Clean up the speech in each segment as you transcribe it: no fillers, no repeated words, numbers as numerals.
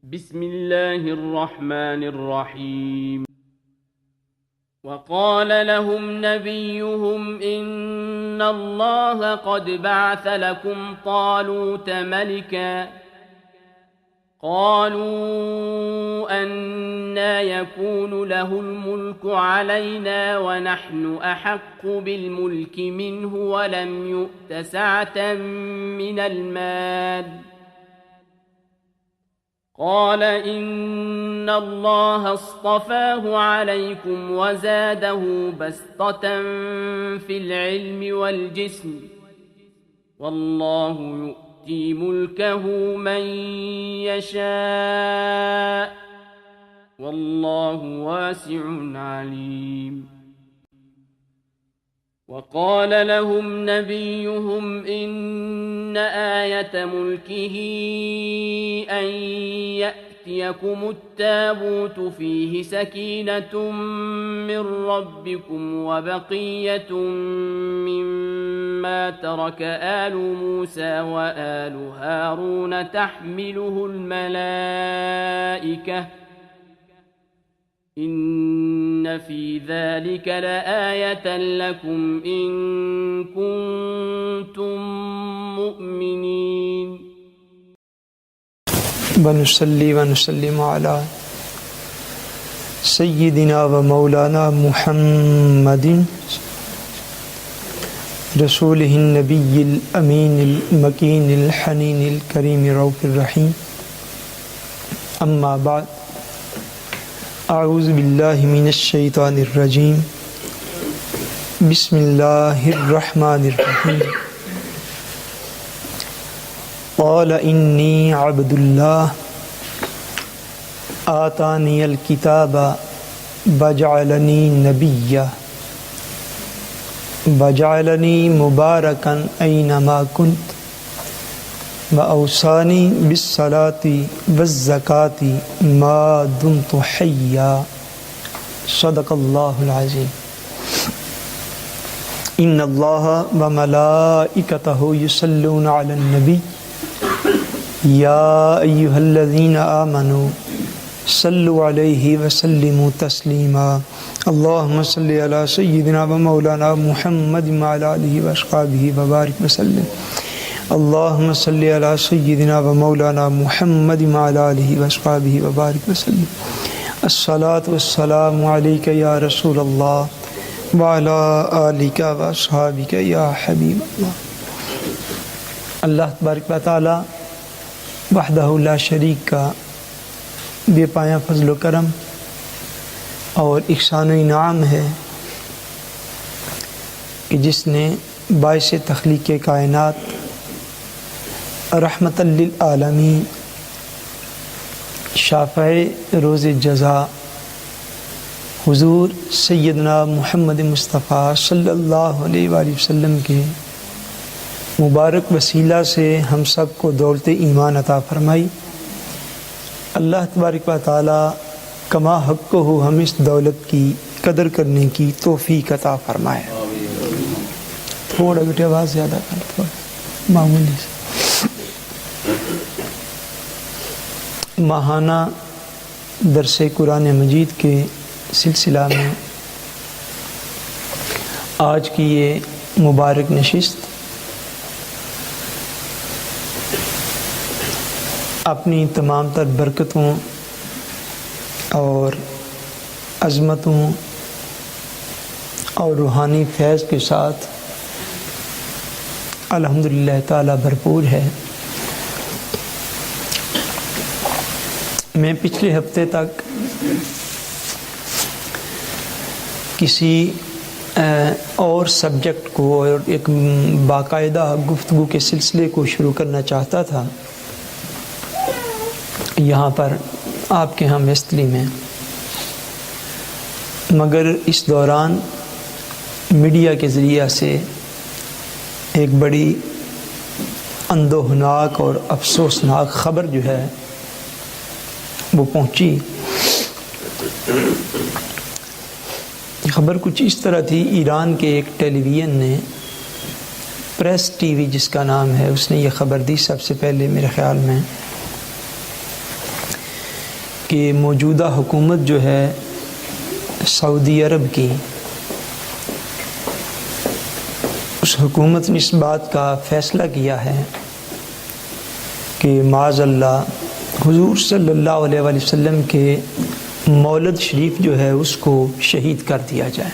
بسم الله الرحمن الرحيم. وقال لهم نبيهم إن الله قد بعث لكم طالوت ملكا قالوا أنى يكون له الملك علينا ونحن أحق بالملك منه ولم يؤت سعة من المال قال إن الله اصطفاه عليكم وزاده بسطة في العلم والجسم والله يؤتي ملكه من يشاء والله واسع عليم. وقال لهم نبيهم إن آية ملكه أن يأتيكم التابوت فيه سكينة من ربكم وبقية مما ترك آل موسى وآل هارون تحمله الملائكة إن في ذلك لآية لكم إن كنتم مؤمنين. ونصلي ونسلم على سيدنا ومولانا محمد رسوله النبي الأمين المكين الحنين الكريم الرؤوف الرحيم. أما بعد، اعوذ باللہ من الشیطان الرجیم. بسم اللہ الرحمن الرحیم. قال انی عبد اللہ آتانی الکتاب وجعلنی نبیا وجعلنی مبارکا اینما کنت وأوصانی بالصلاة والزکاة ما دمت حیا. صدق اللہ العظیم. ان اللہ وملائکتہ یصلون علی النبی یا ایہا الذین آمنوا صلوا علیہ وسلموا تسلیما. اللہم صلی علی سیدنا ومولانا محمد وعلی آلہ واصحابہ وبارک وسلم. اللہم صلی علی سیدنا و مولانا محمد وعلی آلہ واصحابہ وبارک وسلم. الصلاۃ والسلام علیک یا رسول اللہ وعلی آلک واصحابک یا حبیب اللہ. اللہ تبارک و تعالی وحدہ لا شریک کا بے پایہ فضل و کرم اور احسان و انعام ہے کہ جس نے باعث تخلیق کائنات رحمت للعالمین شافع روز جزا حضور سیدنا محمد مصطفیٰ صلی اللہ علیہ وآلہ وسلم کے مبارک وسیلہ سے ہم سب کو دولت ایمان عطا فرمائی. اللہ تبارک و تعالی کما حق ہو ہم اس دولت کی قدر کرنے کی توفیق عطا فرمائے. تھوڑا بیٹے آواز زیادہ کر, تھوڑا معمولی سے. ماہانہ درس قرآن مجید کے سلسلہ میں آج کی یہ مبارک نشست اپنی تمام تر برکتوں اور عظمتوں اور روحانی فیض کے ساتھ الحمدللہ تعالی بھرپور ہے. میں پچھلے ہفتے تک کسی اور سبجیکٹ کو اور ایک باقاعدہ گفتگو کے سلسلے کو شروع کرنا چاہتا تھا یہاں پر آپ کے ہاں میستلی میں، مگر اس دوران میڈیا کے ذریعہ سے ایک بڑی اندوہناک اور افسوسناک خبر جو ہے وہ پہنچی. خبر کچھ اس طرح تھی، ایران کے ایک ٹیلی ویژن نے، پریس ٹی وی جس کا نام ہے، اس نے یہ خبر دی سب سے پہلے میرے خیال میں کہ موجودہ حکومت جو ہے سعودی عرب کی، اس حکومت نے اس بات کا فیصلہ کیا ہے کہ معاذ اللہ حضور صلی اللہ علیہ وآلہ وسلم کے مولد شریف جو ہے اس کو شہید کر دیا جائے،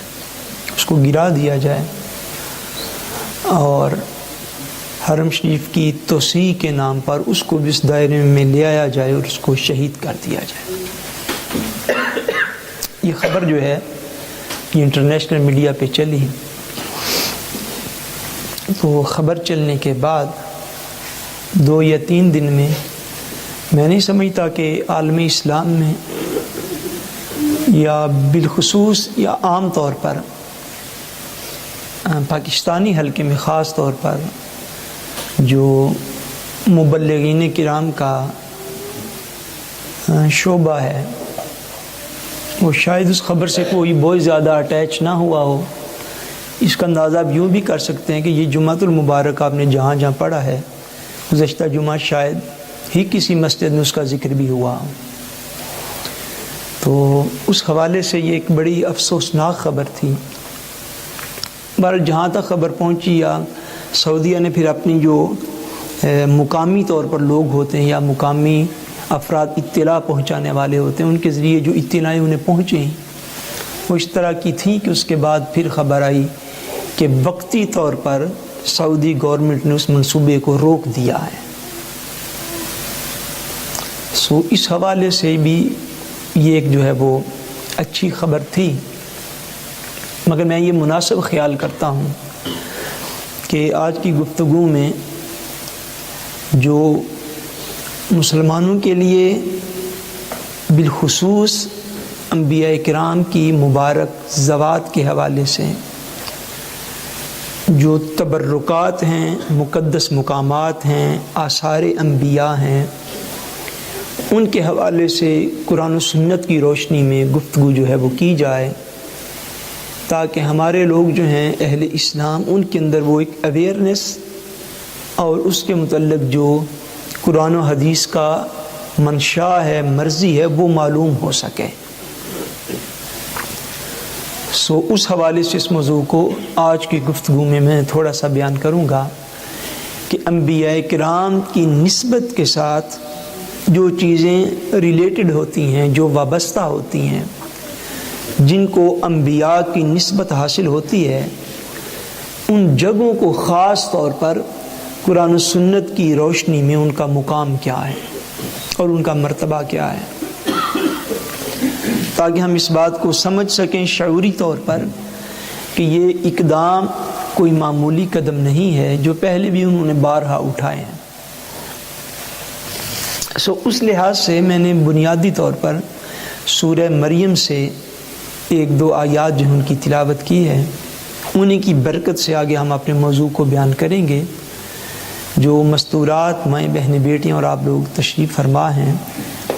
اس کو گرا دیا جائے اور حرم شریف کی توسیع کے نام پر اس کو بھی اس دائرے میں لے آیا جائے اور اس کو شہید کر دیا جائے۔ یہ خبر جو ہے یہ انٹرنیشنل میڈیا پہ چلی، تو خبر چلنے کے بعد 2 یا 3 دن میں میں نہیں سمجھتا کہ عالم اسلام میں یا بالخصوص یا عام طور پر پاکستانی حلقے میں خاص طور پر جو مبلغین کرام کا شعبہ ہے وہ شاید اس خبر سے کوئی بہت زیادہ اٹیچ نہ ہوا ہو۔ اس کا اندازہ آپ یوں بھی کر سکتے ہیں کہ یہ جمعۃ المبارک آپ نے جہاں جہاں پڑھا ہے گزشتہ جمعہ شاید ہی کسی مسجد میں اس کا ذکر بھی ہوا ہو، تو اس حوالے سے یہ ایک بڑی افسوسناک خبر تھی۔ بہرحال جہاں تک خبر پہنچی یا سعودیہ نے پھر اپنی جو مقامی طور پر لوگ ہوتے ہیں یا مقامی افراد اطلاع پہنچانے والے ہوتے ہیں ان کے ذریعے جو اطلاعیں انہیں پہنچیں وہ اس طرح کی تھیں کہ اس کے بعد پھر خبر آئی کہ وقتی طور پر سعودی گورنمنٹ نے اس منصوبے کو روک دیا ہے۔ سو اس حوالے سے بھی یہ ایک جو ہے وہ اچھی خبر تھی، مگر میں یہ مناسب خیال کرتا ہوں کہ آج کی گفتگو میں جو مسلمانوں کے لیے بالخصوص انبیاء کرام کی مبارک ذوات کے حوالے سے جو تبرکات ہیں، مقدس مقامات ہیں، آثار انبیاء ہیں، ان کے حوالے سے قرآن و سنت کی روشنی میں گفتگو جو ہے وہ کی جائے تاکہ ہمارے لوگ جو ہیں اہل اسلام ان کے اندر وہ ایک اویئرنیس اور اس کے متعلق جو قرآن و حدیث کا منشا ہے، مرضی ہے، وہ معلوم ہو سکے۔ سو اس حوالے سے اس موضوع کو آج کی گفتگو میں تھوڑا سا بیان کروں گا کہ انبیاء کرام کی نسبت کے ساتھ جو چیزیں ریلیٹڈ ہوتی ہیں، جو وابستہ ہوتی ہیں، جن کو انبیاء کی نسبت حاصل ہوتی ہے، ان جگہوں کو خاص طور پر قرآن و سنت کی روشنی میں ان کا مقام کیا ہے اور ان کا مرتبہ کیا ہے، تاکہ ہم اس بات کو سمجھ سکیں شعوری طور پر کہ یہ اقدام کوئی معمولی قدم نہیں ہے جو پہلے بھی انہوں نے بارہا اٹھائے ہیں۔ سو اس لحاظ سے میں نے بنیادی طور پر سورہ مریم سے 1-2 آیات جو ان کی تلاوت کی ہے، انہیں کی برکت سے آگے ہم اپنے موضوع کو بیان کریں گے۔ جو مستورات مائیں بہنیں بیٹیاں اور آپ لوگ تشریف فرما ہیں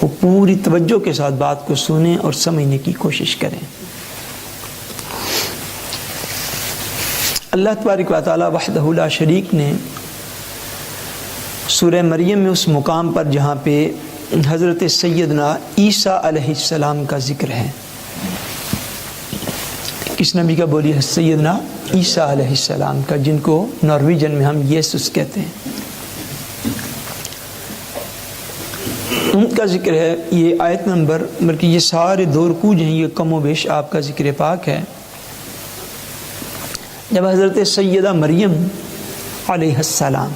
وہ پوری توجہ کے ساتھ بات کو سنیں اور سمجھنے کی کوشش کریں۔ اللہ تبارک و تعالی وحدہ لا شریک نے سورہ مریم میں اس مقام پر جہاں پہ حضرت سیدنا عیسیٰ علیہ السلام کا ذکر ہے، کس نبی کا بولی ہے؟ سیدنا عیسیٰ علیہ السلام کا، جن کو نارویجن میں ہم یسوس کہتے ہیں، ان کا ذکر ہے۔ یہ آیت نمبر بلکہ یہ سارے 2 رکوع ہیں، یہ کم و بیش آپ کا ذکر پاک ہے۔ جب حضرت سیدہ مریم علیہ السلام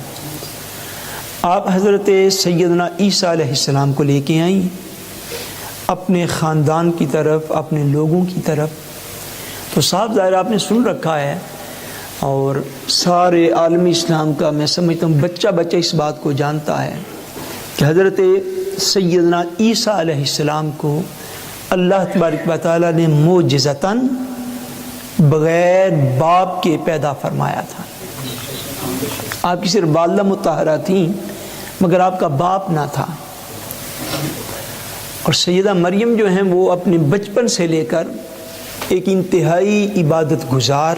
آپ حضرت سیدنا عیسیٰ علیہ السلام کو لے کے آئیں اپنے خاندان کی طرف، اپنے لوگوں کی طرف، تو صاحب ظاہر آپ نے سن رکھا ہے اور سارے عالم اسلام کا میں سمجھتا ہوں بچہ بچہ اس بات کو جانتا ہے کہ حضرت سیدنا عیسیٰ علیہ السلام کو اللہ تبارک و تعالیٰ نے معجزتاً بغیر باپ کے پیدا فرمایا تھا۔ آپ کی صرف والدہ مطہرہ تھیں مگر آپ کا باپ نہ تھا، اور سیدہ مریم جو ہیں وہ اپنے بچپن سے لے کر ایک انتہائی عبادت گزار،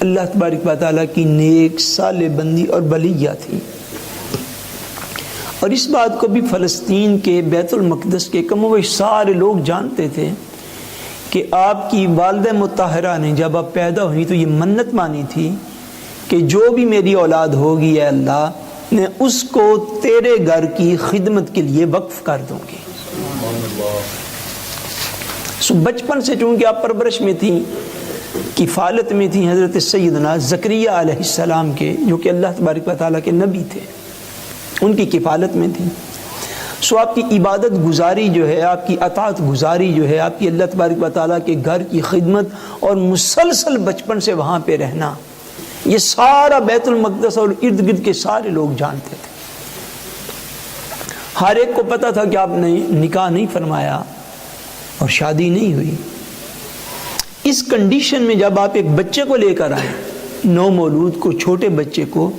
اللہ تبارک و تعالیٰ کی نیک صالح بندی اور بلیہ تھی۔ اور اس بات کو بھی فلسطین کے بیت المقدس کے کم و بیش سارے لوگ جانتے تھے کہ آپ کی والدہ مطہرہ نے جب آپ پیدا ہوئی تو یہ منت مانی تھی کہ جو بھی میری اولاد ہوگی اے اللہ میں اس کو تیرے گھر کی خدمت کے لیے وقف کر دوں گی۔ سو بچپن سے چونکہ آپ پرورش میں تھیں، کفالت میں تھیں حضرت سیدنا زکریا علیہ السلام کے، جو کہ اللہ تبارک و تعالیٰ کے نبی تھے، ان کی کفالت میں تھیں۔ سو آپ کی عبادت گزاری جو ہے، آپ کی اطاعت گزاری جو ہے، آپ کی اللہ تبارک و تعالیٰ کے گھر کی خدمت اور مسلسل بچپن سے وہاں پہ رہنا، یہ سارا بیت المقدس اور ارد گرد کے سارے لوگ جانتے تھے۔ ہر ایک کو پتا تھا کہ آپ نے نکاح نہیں فرمایا اور شادی نہیں ہوئی۔ اس کنڈیشن میں جب آپ ایک بچے کو لے کر آئے، نو مولود کو، چھوٹے بچے کو،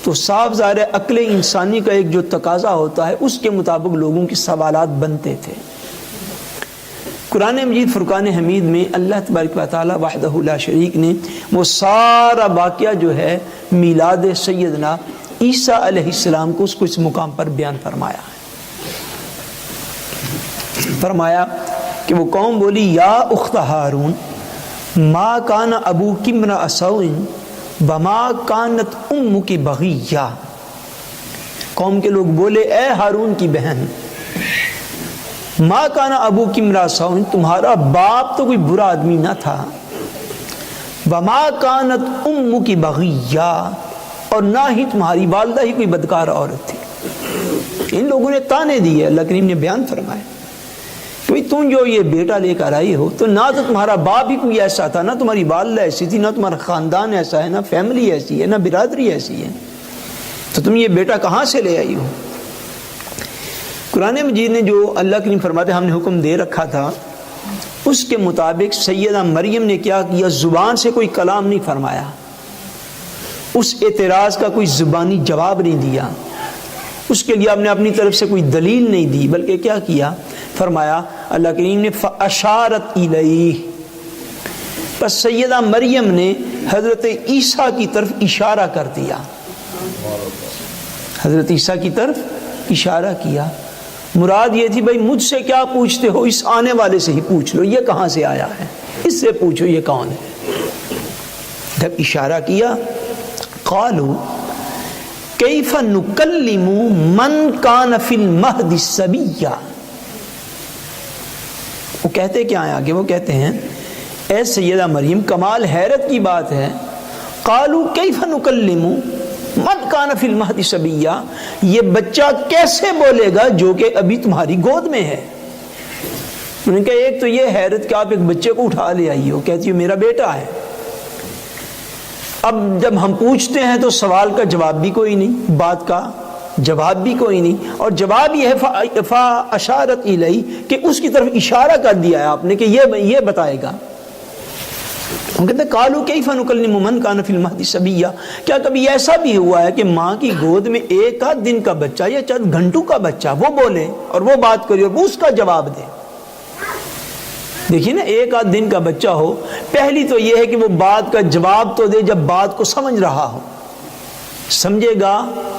تو صاف ظاہر ہے عقل انسانی کا ایک جو تقاضا ہوتا ہے اس کے مطابق لوگوں کے سوالات بنتے تھے۔ قرآن مجید فرقان حمید میں اللہ تبارک و تعالیٰ وحدہ لا شریک نے وہ سارا واقعہ جو ہے میلاد سیدنا عیسیٰ علیہ السلام کو اس کو اس مقام پر بیان فرمایا ہے۔ فرمایا کہ وہ قوم بولی یا اخت ہارون ما کان ابوک امرأ سوء وما کانت امک بغیہ۔ قوم کے لوگ بولے اے ہارون کی بہن، ما کان ابوک امرأ سوء، تمہارا باپ تو کوئی برا آدمی نہ تھا، وما کانت امک بغیہ، اور نہ ہی تمہاری والدہ ہی کوئی بدکار عورت تھی۔ ان لوگوں نے تانے دیے، اللہ کریم نے بیان فرمایا کہ تم جو یہ بیٹا لے کر آئی ہو تو نہ تو تمہارا باپ ہی کوئی ایسا تھا، نہ تمہاری والدہ ایسی تھی، نہ تمہارا خاندان ایسا ہے، نہ فیملی ایسی ہے، نہ برادری ایسی ہے، تو تم یہ بیٹا کہاں سے لے آئی ہو؟ قرآن مجید نے جو اللہ کریم فرماتے ہم نے حکم دے رکھا تھا اس کے مطابق سیدہ مریم نے کیا کیا، زبان سے کوئی کلام نہیں فرمایا، اس اعتراض کا کوئی زبانی جواب نہیں دیا، اس کے لیے آپ نے اپنی طرف سے کوئی دلیل نہیں دی، بلکہ کیا کیا، فرمایا اللہ کریم نے فَأَشَارَتْ إِلَيْهِ، پس سیدہ مریم نے حضرت عیسیٰ کی طرف اشارہ کر دیا، حضرت عیسیٰ کی طرف اشارہ کیا۔ مراد یہ تھی بھائی مجھ سے کیا پوچھتے ہو، اس آنے والے سے ہی پوچھ لو، یہ کہاں سے آیا ہے، اس سے پوچھو یہ کون ہے۔ جب اشارہ کیا قالوا کیف نکلم من کان فی المہد صبیا، وہ کہتے کیا ہیں آگے، وہ کہتے ہیں اے سیدہ مریم، کمال حیرت کی بات ہے، قالوا کیف نکلم من کان فی المہد صبیا، یہ بچہ کیسے بولے گا جو کہ ابھی تمہاری گود میں ہے۔ انہوں نے کہا ایک تو یہ حیرت کہ آپ ایک بچے کو اٹھا لے آئی ہو، کہتی ہو میرا بیٹا ہے، اب جب ہم پوچھتے ہیں تو سوال کا جواب بھی کوئی نہیں، بات کا جواب بھی کوئی نہیں، اور جواب یہ ہے فَأَشَارَتْ إِلَيْهِ کہ اس کی طرف اشارہ کر دیا ہے آپ نے کہ یہ بتائے گا۔ ہم کہتے ہیں قَالُوا كَيْفَ نُكَلِّمُ مَنْ كَانَ فِي الْمَهْدِ صَبِيًّا، کیا کبھی ایسا بھی ہوا ہے کہ ماں کی گود میں ایک آدھ دن کا بچہ یا چند گھنٹوں کا بچہ وہ بولے اور وہ بات کرے اور وہ اس کا جواب دے؟ دیکھیے نا، ایک آدھ دن کا بچہ ہو، پہلی تو یہ ہے کہ وہ بات کا جواب تو دے جب بات کو سمجھ رہا ہو، سمجھے گا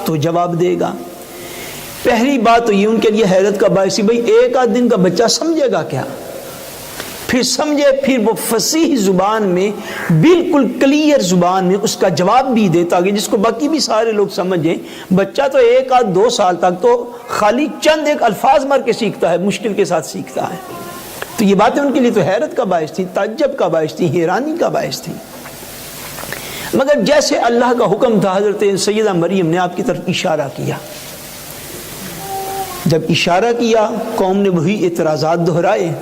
تو جواب دے گا۔ پہلی بات تو یہ ان کے لیے حیرت کا باعث بھائی ایک آدھ دن کا بچہ سمجھے گا کیا، پھر سمجھے، پھر وہ فصیح زبان میں بالکل کلیئر زبان میں اس کا جواب بھی دے تاکہ جس کو باقی بھی سارے لوگ سمجھیں۔ بچہ تو ایک آدھ 2 سال تک تو خالی چند ایک الفاظ مار کے سیکھتا ہے، مشکل کے ساتھ سیکھتا ہے، تو یہ باتیں ان کے لیے تو حیرت کا باعث تھی، تعجب کا باعث تھی، حیرانی کا باعث تھی۔ مگر جیسے اللہ کا حکم تھا حضرت سیدہ مریم نے آپ کی طرف اشارہ کیا، جب اشارہ کیا قوم نے وہی اعتراضات دہرائے،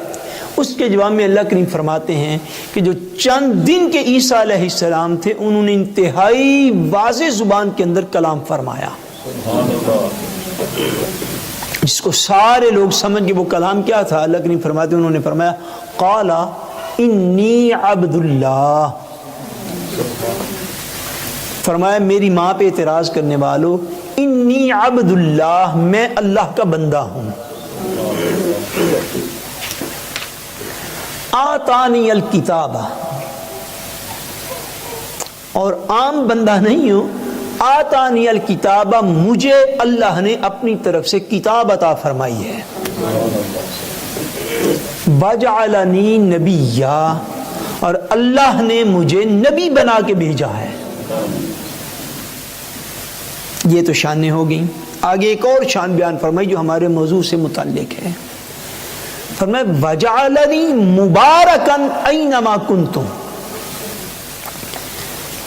اس کے جواب میں اللہ کریم فرماتے ہیں کہ جو چند دن کے عیسیٰ علیہ السلام تھے انہوں نے انتہائی واضح زبان کے اندر کلام فرمایا، جس کو سارے لوگ سمجھ گئے وہ کلام کیا تھا۔ اللہ کریم فرماتے ہیں انہوں نے فرمایا قال انی عبد اللہ، فرمایا میری ماں پہ اعتراض کرنے والوں، انی عبد اللہ، میں اللہ کا بندہ ہوں، آتانی الکتاب، اور عام بندہ نہیں ہوں، آتانی الکتاب، مجھے اللہ نے اپنی طرف سے کتاب عطا فرمائی ہے، وجعلنی نبیا، اور اللہ نے مجھے نبی بنا کے بھیجا ہے۔ یہ تو شانیں ہو گئیں۔ آگے ایک اور شان بیان فرمائی جو ہمارے موضوع سے متعلق ہے، فرمایا وجعلنی مبارکا اینما کنتم۔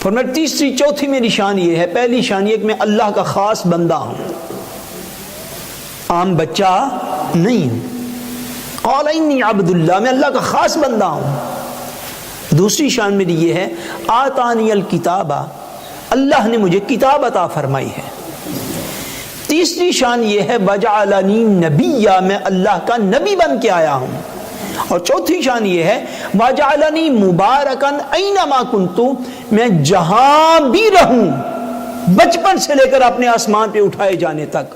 فرمایا تیسری چوتھی میری شان یہ ہے، پہلی شان یہ کہ میں اللہ کا خاص بندہ ہوں، عام بچہ نہیں ہوں۔ قال انی عبد اللہ، میں اللہ کا خاص بندہ ہوں۔ دوسری شان میری یہ ہے آتانی الکتاب، اللہ نے مجھے کتاب عطا فرمائی ہے۔ تیسری شان یہ ہے وجعلنی نبیا، میں اللہ کا نبی بن کے آیا ہوں۔ اور چوتھی شان یہ ہے وجعلنی مبارکا اینما کنت، میں جہاں بھی رہوں، بچپن سے لے کر اپنے آسمان پہ اٹھائے جانے تک،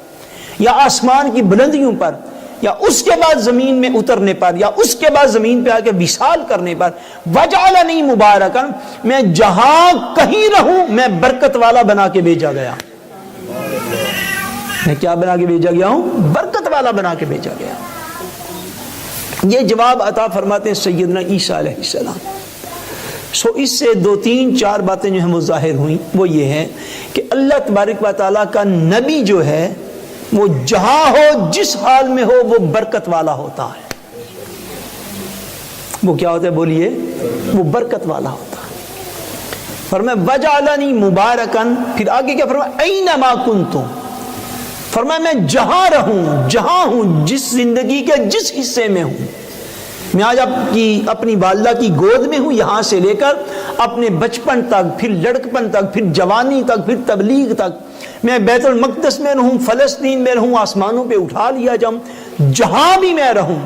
یا آسمان کی بلندیوں پر، یا اس کے بعد زمین میں اترنے پر، یا اس کے بعد زمین پہ آ کے وصال کرنے پر، وجعلنی مبارکا، میں جہاں کہیں رہوں میں برکت والا بنا کے بھیجا گیا۔ میں کیا بنا کے بھیجا گیا ہوں؟ برکت والا بنا کے بھیجا گیا۔ یہ جواب عطا فرماتے ہیں سیدنا عیسیٰ علیہ السلام۔ سو اس سے دو تین چار باتیں جو ہیں وہ ظاہر ہوئیں، وہ یہ ہے کہ اللہ تبارک و تعالیٰ کا نبی جو ہے وہ جہاں ہو، جس حال میں ہو، وہ برکت والا ہوتا ہے۔ وہ کیا ہوتا ہے؟ بولیے، وہ برکت والا ہوتا ہے۔ فرمایا وجعلنی مبارکن، پھر آگے کیا فرمایا؟ اینما کنتم، فرمایا میں جہاں رہوں، جہاں ہوں، جس زندگی کے جس حصے میں ہوں۔ میں آج اپنی والدہ کی گود میں ہوں، یہاں سے لے کر اپنے بچپن تک، پھر لڑکپن تک، پھر جوانی تک، پھر تبلیغ تک، میں بیت المقدس میں رہوں، فلسطین میں رہوں، آسمانوں پہ اٹھا لیا جاؤں، جہاں بھی میں رہوں،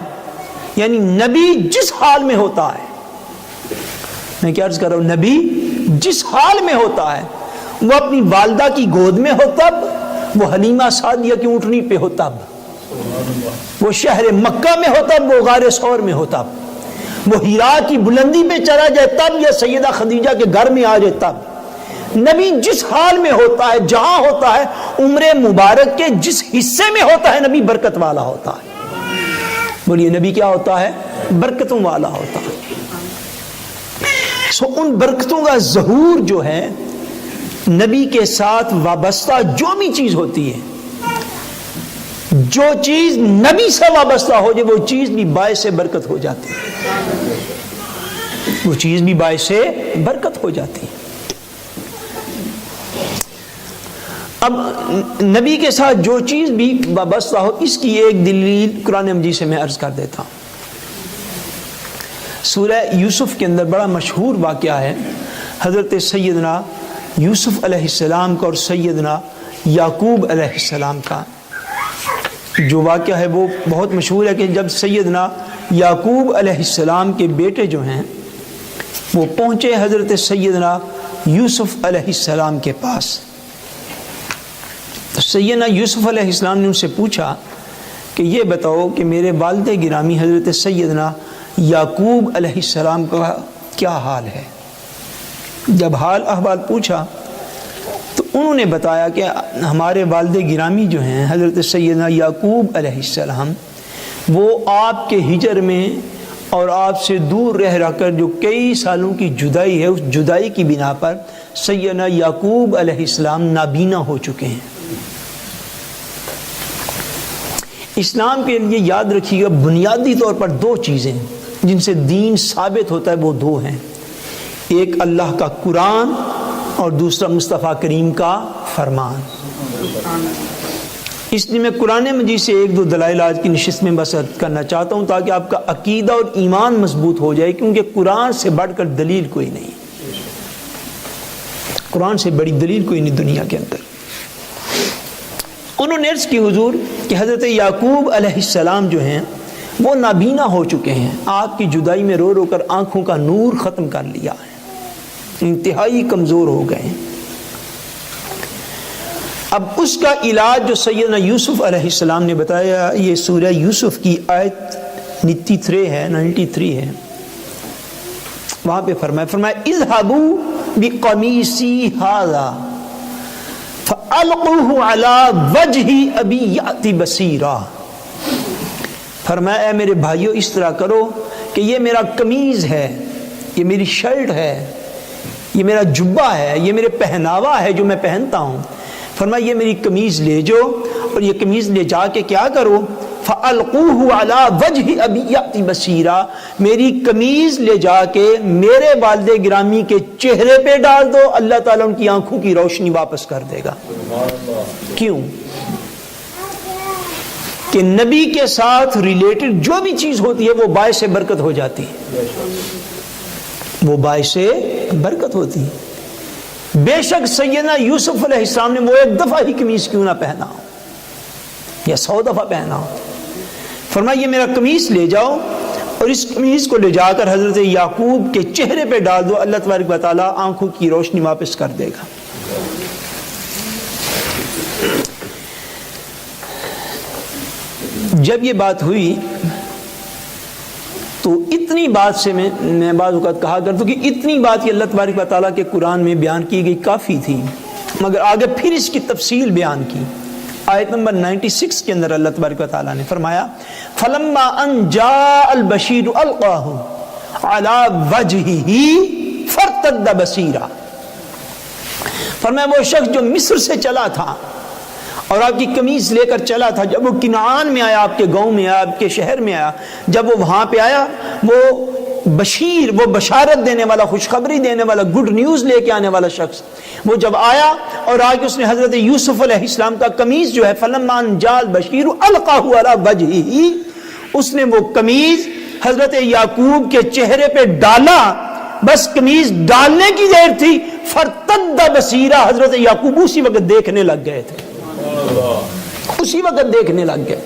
یعنی نبی جس حال میں ہوتا ہے، میں کیا عرض کر رہا ہوں، نبی جس حال میں ہوتا ہے، وہ اپنی والدہ کی گود میں ہو تب، وہ حلیمہ سعدیہ کی اونٹنی پہ ہو تب، وہ شہر مکہ میں ہو تب، وہ غار ثور میں ہو تب، وہ ہیرا کی بلندی پہ چلا جائے تب، یا سیدہ خدیجہ کے گھر میں آ جائے تب۔ نبی جس حال میں ہوتا ہے، جہاں ہوتا ہے، عمر مبارک کے جس حصے میں ہوتا ہے، نبی برکت والا ہوتا ہے۔ بولیے نبی کیا ہوتا ہے؟ برکتوں والا ہوتا ہے۔ سو ان برکتوں کا ظہور جو ہے، نبی کے ساتھ وابستہ جو بھی چیز ہوتی ہے، جو چیز نبی سے وابستہ ہو جائے، وہ چیز بھی باعث برکت ہو جاتی ہے، وہ چیز بھی باعث برکت ہو جاتی ہے۔ اب نبی کے ساتھ جو چیز بھی وابستہ ہو، اس کی ایک دلیل قرآن مجید سے میں عرض کر دیتا ہوں۔ سورہ یوسف کے اندر بڑا مشہور واقعہ ہے، حضرت سیدنا یوسف علیہ السلام کا اور سیدنا یعقوب علیہ السلام کا جو واقعہ ہے وہ بہت مشہور ہے کہ جب سیدنا یعقوب علیہ السلام کے بیٹے جو ہیں وہ پہنچے حضرت سیدنا یوسف علیہ السلام کے پاس، تو سیدنا یوسف علیہ السلام نے ان سے پوچھا کہ یہ بتاؤ کہ میرے والد گرامی حضرت سیدنا یعقوب علیہ السلام کا کیا حال ہے۔ جب حال احوال پوچھا تو انہوں نے بتایا کہ ہمارے والد گرامی جو ہیں حضرت سیدنا یعقوب علیہ السلام، وہ آپ کے ہجر میں اور آپ سے دور رہ کر جو کئی سالوں کی جدائی ہے، اس جدائی کی بنا پر سیدنا یعقوب علیہ السلام نابینا ہو چکے ہیں۔ اسلام کے لیے یاد رکھیے گا بنیادی طور پر دو چیزیں جن سے دین ثابت ہوتا ہے، وہ دو ہیں، ایک اللہ کا قرآن اور دوسرا مصطفیٰ کریم کا فرمان۔ اس لیے میں قرآن مجید سے ایک دو دلائل آج کی نشست میں بس کرنا چاہتا ہوں تاکہ آپ کا عقیدہ اور ایمان مضبوط ہو جائے، کیونکہ قرآن سے بڑھ کر دلیل کوئی نہیں، قرآن سے بڑی دلیل کوئی نہیں دنیا کے اندر۔ انہوں نے عرض کی حضور کہ حضرت یعقوب علیہ السلام جو ہیں وہ نابینا ہو چکے ہیں، آپ کی جدائی میں رو رو کر آنکھوں کا نور ختم کر لیا ہے، انتہائی کمزور ہو گئے ہیں۔ اب اس کا علاج جو سیدنا یوسف علیہ السلام نے بتایا، یہ سورہ یوسف کی آیت 93 ہے، وہاں پہ فرمایا اذهبوا بقمیصی ھذا فَأَلْقُوهُ عَلَى وَجْهِ أَبِي يَأْتِ بَصِيرًا. فرمایا اے میرے بھائیو اس طرح کرو کہ یہ میرا قمیض ہے، یہ میری شرٹ ہے، یہ میرا جبہ ہے، یہ میرے پہناوا ہے جو میں پہنتا ہوں. فرمایا یہ میری قمیض لے جاؤ اور یہ قمیض لے جا کے کیا کرو، فَأَلْقُوهُ عَلَى وَجْهِ أَبِي يَأْتِ بَصِيرًا، میری قمیض لے جا کے میرے والد گرامی کے چہرے پہ ڈال دو، اللہ تعالیٰ ان کی آنکھوں کی روشنی واپس کر دے گا. کیوں؟ کہ نبی کے ساتھ ریلیٹڈ جو بھی چیز ہوتی ہے وہ باعث برکت ہو جاتی ہے، وہ باعث برکت ہوتی ہے. بے شک سیدنا یوسف علیہ السلام نے وہ ایک دفعہ ہی قمیض کیوں نہ پہنا ہو یا 100 دفعہ پہنا ہو. فرمایا یہ میرا قمیض لے جاؤ اور اس قمیض کو لے جا کر حضرت یعقوب کے چہرے پہ ڈال دو، اللہ تبارک و تعالیٰ آنکھوں کی روشنی واپس کر دے گا. جب یہ بات ہوئی تو اتنی بات سے میں بعض اوقات کہا کرتا ہوں کہ اتنی بات یہ اللہ تبارک و تعالیٰ کے قرآن میں بیان کی گئی کافی تھی، مگر آگے پھر اس کی تفصیل بیان کی. آیت نمبر 96 کے اندر اللہ تبارک و تعالیٰ نے فرمایا فَلَمَّا أَن جَاءَ الْبَشِيرُ أَلْقَاهُ عَلَى وَجْهِهِ فَارْتَدَّ بَصِيرًا. فرمایا وہ شخص جو مصر سے چلا تھا اور آپ کی قمیض لے کر چلا تھا، جب وہ کنعان میں آیا، آپ کے گاؤں میں آیا، آپ کے شہر میں آیا، جب وہ وہاں پہ آیا، وہ بشیر، وہ بشارت دینے والا، خوشخبری دینے والا، گڈ نیوز لے کے آنے والا شخص، وہ جب آیا اور آگے اس نے حضرت یوسف علیہ السلام کا قمیض جو ہے فَلَمَّا أَن جَاءَ الْبَشِيرُ أَلْقَاهُ عَلَى وَجْهِهِ، اس نے وہ قمیض حضرت یعقوب کے چہرے پہ ڈالا، بس قمیض ڈالنے کی دیر تھی، فَارْتَدَّ بَصِيرًا، حضرت یعقوب اسی وقت دیکھنے لگ گئے تھے، اسی وقت دیکھنے لگ گئے.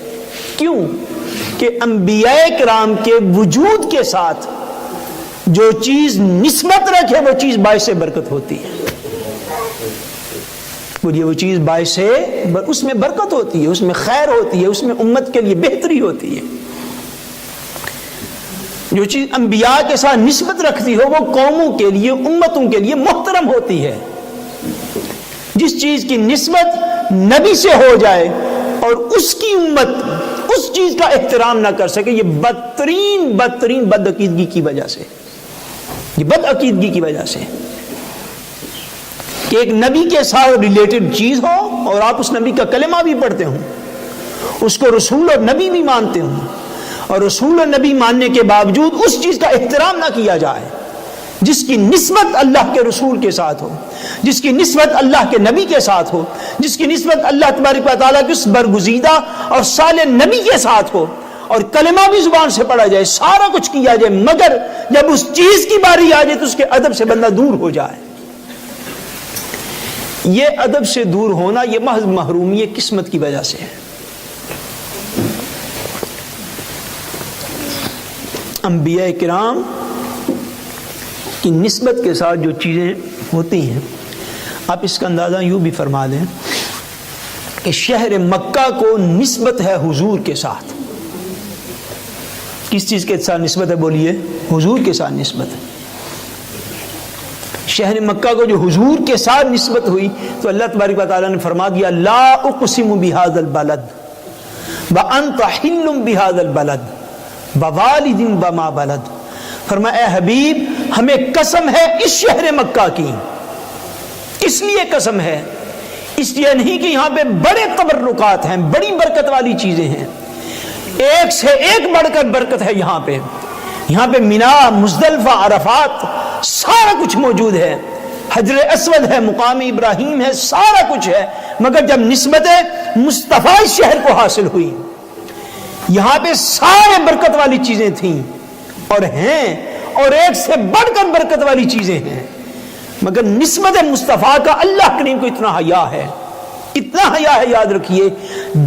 کیوں؟ کہ انبیاء کرام کے وجود کے ساتھ جو چیز نسبت رکھے وہ چیز باعث برکت ہوتی ہے. وہ چیز باعث اس میں برکت ہوتی ہے، اس میں خیر ہوتی ہے، اس میں امت کے لیے بہتری ہوتی ہے. جو چیز انبیاء کے ساتھ نسبت رکھتی ہو وہ قوموں کے لیے، امتوں کے لیے محترم ہوتی ہے. جس چیز کی نسبت نبی سے ہو جائے اور اس کی امت اس چیز کا احترام نہ کر سکے، یہ بدترین بد عقیدگی کی وجہ سے، یہ بد عقیدگی کی وجہ سے کہ ایک نبی کے ساتھ ریلیٹڈ چیز ہو اور آپ اس نبی کا کلمہ بھی پڑھتے ہوں، اس کو رسول اور نبی بھی مانتے ہوں، اور رسول اور نبی ماننے کے باوجود اس چیز کا احترام نہ کیا جائے جس کی نسبت اللہ کے رسول کے ساتھ ہو، جس کی نسبت اللہ کے نبی کے ساتھ ہو، جس کی نسبت اللہ تبارک و تعالیٰ کے اس برگزیدہ اور صالح نبی کے ساتھ ہو، اور کلمہ بھی زبان سے پڑھا جائے، سارا کچھ کیا جائے، مگر جب اس چیز کی باری آ جائے تو اس کے ادب سے بندہ دور ہو جائے. یہ ادب سے دور ہونا یہ محض محرومی قسمت کی وجہ سے ہے. انبیاء کرام کی نسبت کے ساتھ جو چیزیں ہوتی ہیں، آپ اس کا اندازہ یوں بھی فرما دیں کہ شہر مکہ کو نسبت ہے حضور کے ساتھ. کس چیز کے ساتھ نسبت ہے بولیے؟ حضور کے ساتھ نسبت ہے. شہر مکہ کو جو حضور کے ساتھ نسبت ہوئی تو اللہ تبارک و تعالیٰ نے فرما دیا لا اقسم بہذا البلد وانت حل بہذا البلد ووالد وما ولد. فرمایا اے حبیب ہمیں قسم ہے اس شہر مکہ کی، اس لیے قسم ہے، اس لیے نہیں کہ یہاں پہ بڑے تبرکات ہیں، بڑی برکت والی چیزیں ہیں، ایک سے ایک بڑھ کر برکت ہے. یہاں پہ مینا، مزدلفہ، عرفات سارا کچھ موجود ہے، حجر اسود ہے، مقام ابراہیم ہے، سارا کچھ ہے، مگر جب نسبت مصطفیٰ اس شہر کو حاصل ہوئی یہاں پہ سارے برکت والی چیزیں تھیں اور ہیں، اور ایک سے بڑھ کر برکت والی چیزیں ہیں، مگر نسبت مصطفیٰ کا اللہ کریم کو اتنا حیا ہے، اتنا حیا ہے. یاد رکھیے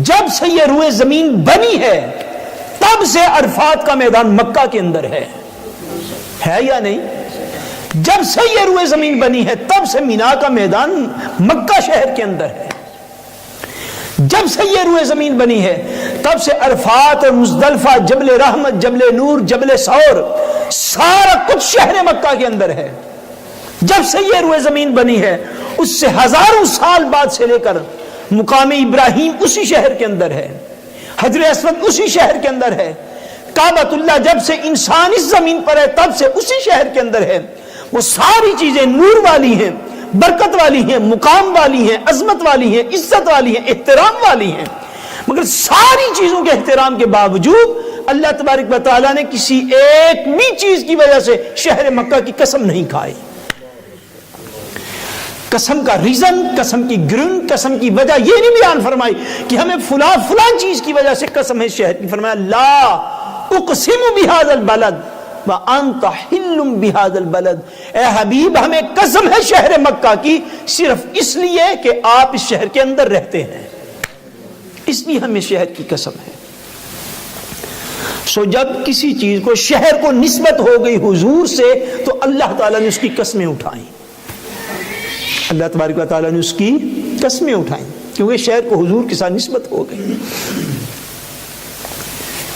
جب سے یہ روئے زمین بنی ہے تب سے عرفات کا میدان مکہ کے اندر ہے یا نہیں؟ جب سے یہ روئے زمین بنی ہے تب سے مینا کا میدان مکہ شہر کے اندر ہے. جب سے یہ روئے زمین بنی ہے تب سے عرفات اور مزدلفہ، جبل رحمت، جبل نور، جبل ثور، سارا کچھ شہر مکہ کے اندر ہے. جب سے یہ روئے زمین بنی ہے اس سے ہزاروں سال بعد سے لے کر مقام ابراہیم اسی شہر کے اندر ہے، حجر اسود اسی شہر کے اندر ہے، کعبۃ اللہ جب سے انسان اس زمین پر ہے تب سے اسی شہر کے اندر ہے۔ وہ ساری چیزیں نور والی ہیں، برکت والی ہیں، مقام والی ہیں، عظمت والی ہیں، عزت والی ہیں، احترام والی ہیں، مگر ساری چیزوں کے احترام کے باوجود اللہ تبارک و تعالیٰ نے کسی ایک بھی چیز کی وجہ سے شہر مکہ کی قسم نہیں کھائی۔ قسم کا ریزن، قسم کی گرن، قسم کی وجہ یہ نہیں بیان فرمائی کہ ہمیں فلاں چیز کی وجہ سے قسم ہے شہر کی، فرمایا لا اقسم بہذا البلد وانت حل بہذا البلد، اے حبیب ہمیں قسم ہے شہر مکہ کی صرف اس لیے کہ آپ اس شہر کے اندر رہتے ہیں، اس لیے ہمیں شہر کی قسم ہے۔ سو جب کسی چیز کو شہر کو نسبت ہو گئی حضور سے تو اللہ تعالیٰ نے اس کی قسمیں اٹھائیں، اللہ تبارک و تعالیٰ نے اس کی قسمیں اٹھائیں کیونکہ شہر کو حضور کے ساتھ نسبت ہو گئی۔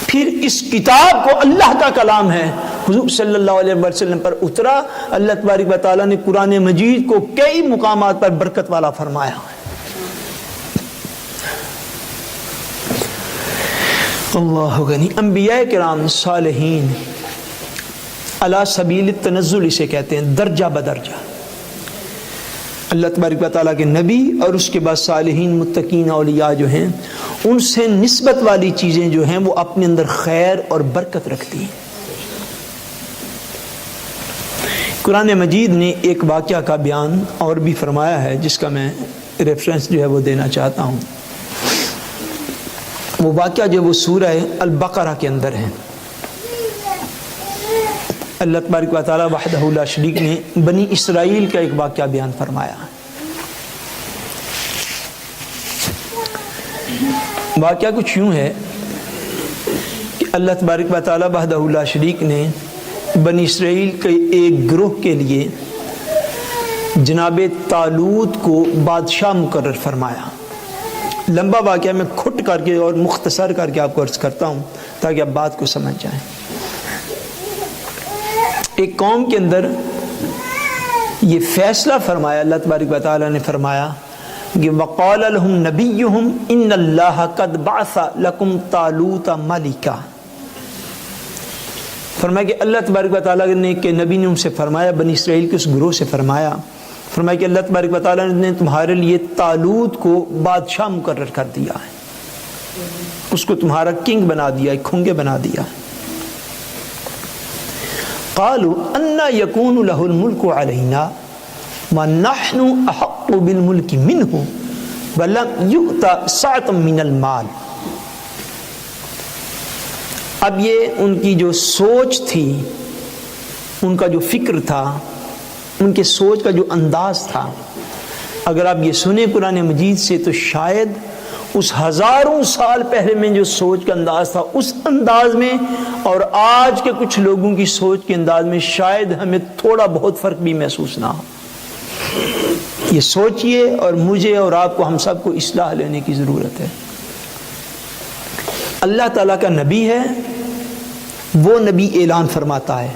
پھر اس کتاب کو اللہ کا کلام ہے، حضور صلی اللہ علیہ وسلم پر اترا، اللہ تبارک و تعالیٰ نے قرآن مجید کو کئی مقامات پر برکت والا فرمایا ہے۔ اللہ غنی، انبیاء کرام صالحین علی سبیل التنزل اسے کہتے ہیں، درجہ بدرجہ اللہ تبارک و تعالیٰ کے نبی اور اس کے بعد صالحین متقین اولیاء جو ہیں ان سے نسبت والی چیزیں جو ہیں وہ اپنے اندر خیر اور برکت رکھتی ہیں۔ قرآن مجید نے ایک واقعہ کا بیان اور بھی فرمایا ہے جس کا میں ریفرنس جو ہے وہ دینا چاہتا ہوں۔ وہ واقعہ جو وہ سورہ البقرہ کے اندر ہے۔ اللہ تبارک و تعالیٰ وحدہ لا شریک نے بنی اسرائیل کا ایک واقعہ بیان فرمایا۔ واقعہ کچھ یوں ہے کہ اللہ تبارک و تعالیٰ وحدہ لا شریک نے بنی اسرائیل کے ایک گروہ کے لیے جناب طالوت کو بادشاہ مقرر فرمایا۔ لمبا واقعہ میں کھٹ کر کے اور مختصر کر کے آپ کو عرض کرتا ہوں تاکہ آپ بات کو سمجھ جائیں۔ ایک قوم کے اندر یہ فیصلہ فرمایا، اللہ تبارک و تعالیٰ نے فرمایا کہ وقال لهم نبیہم ان اللہ قد بعث لکم طالوت ملکا، فرمایا کہ اللہ تبارک و تعالیٰ نے کہ نبی نے ان سے فرمایا، بنی اسرائیل کے اس گروہ سے فرمایا کہ اللہ تبارک و تعالیٰ نے تمہارے لیے طالوت کو بادشاہ مقرر کر دیا ہے، اس کو تمہارا کنگ بنا دیا ہے، کھنگے بنا دیا ہے۔ قالوا انا یکون له الملک علینا ونحن احق بالملک منہ ولم یؤت سعۃ من المال۔ اب یہ ان کی جو سوچ تھی، ان کا جو فکر تھا، ان کے سوچ کا جو انداز تھا، اگر آپ یہ سنیں قرآن مجید سے تو شاید اس ہزاروں سال پہلے میں جو سوچ کا انداز تھا اس انداز میں اور آج کے کچھ لوگوں کی سوچ کے انداز میں شاید ہمیں تھوڑا بہت فرق بھی محسوس نہ ہو۔ یہ سوچئے اور مجھے اور آپ کو، ہم سب کو اصلاح لینے کی ضرورت ہے۔ اللہ تعالیٰ کا نبی ہے، وہ نبی اعلان فرماتا ہے۔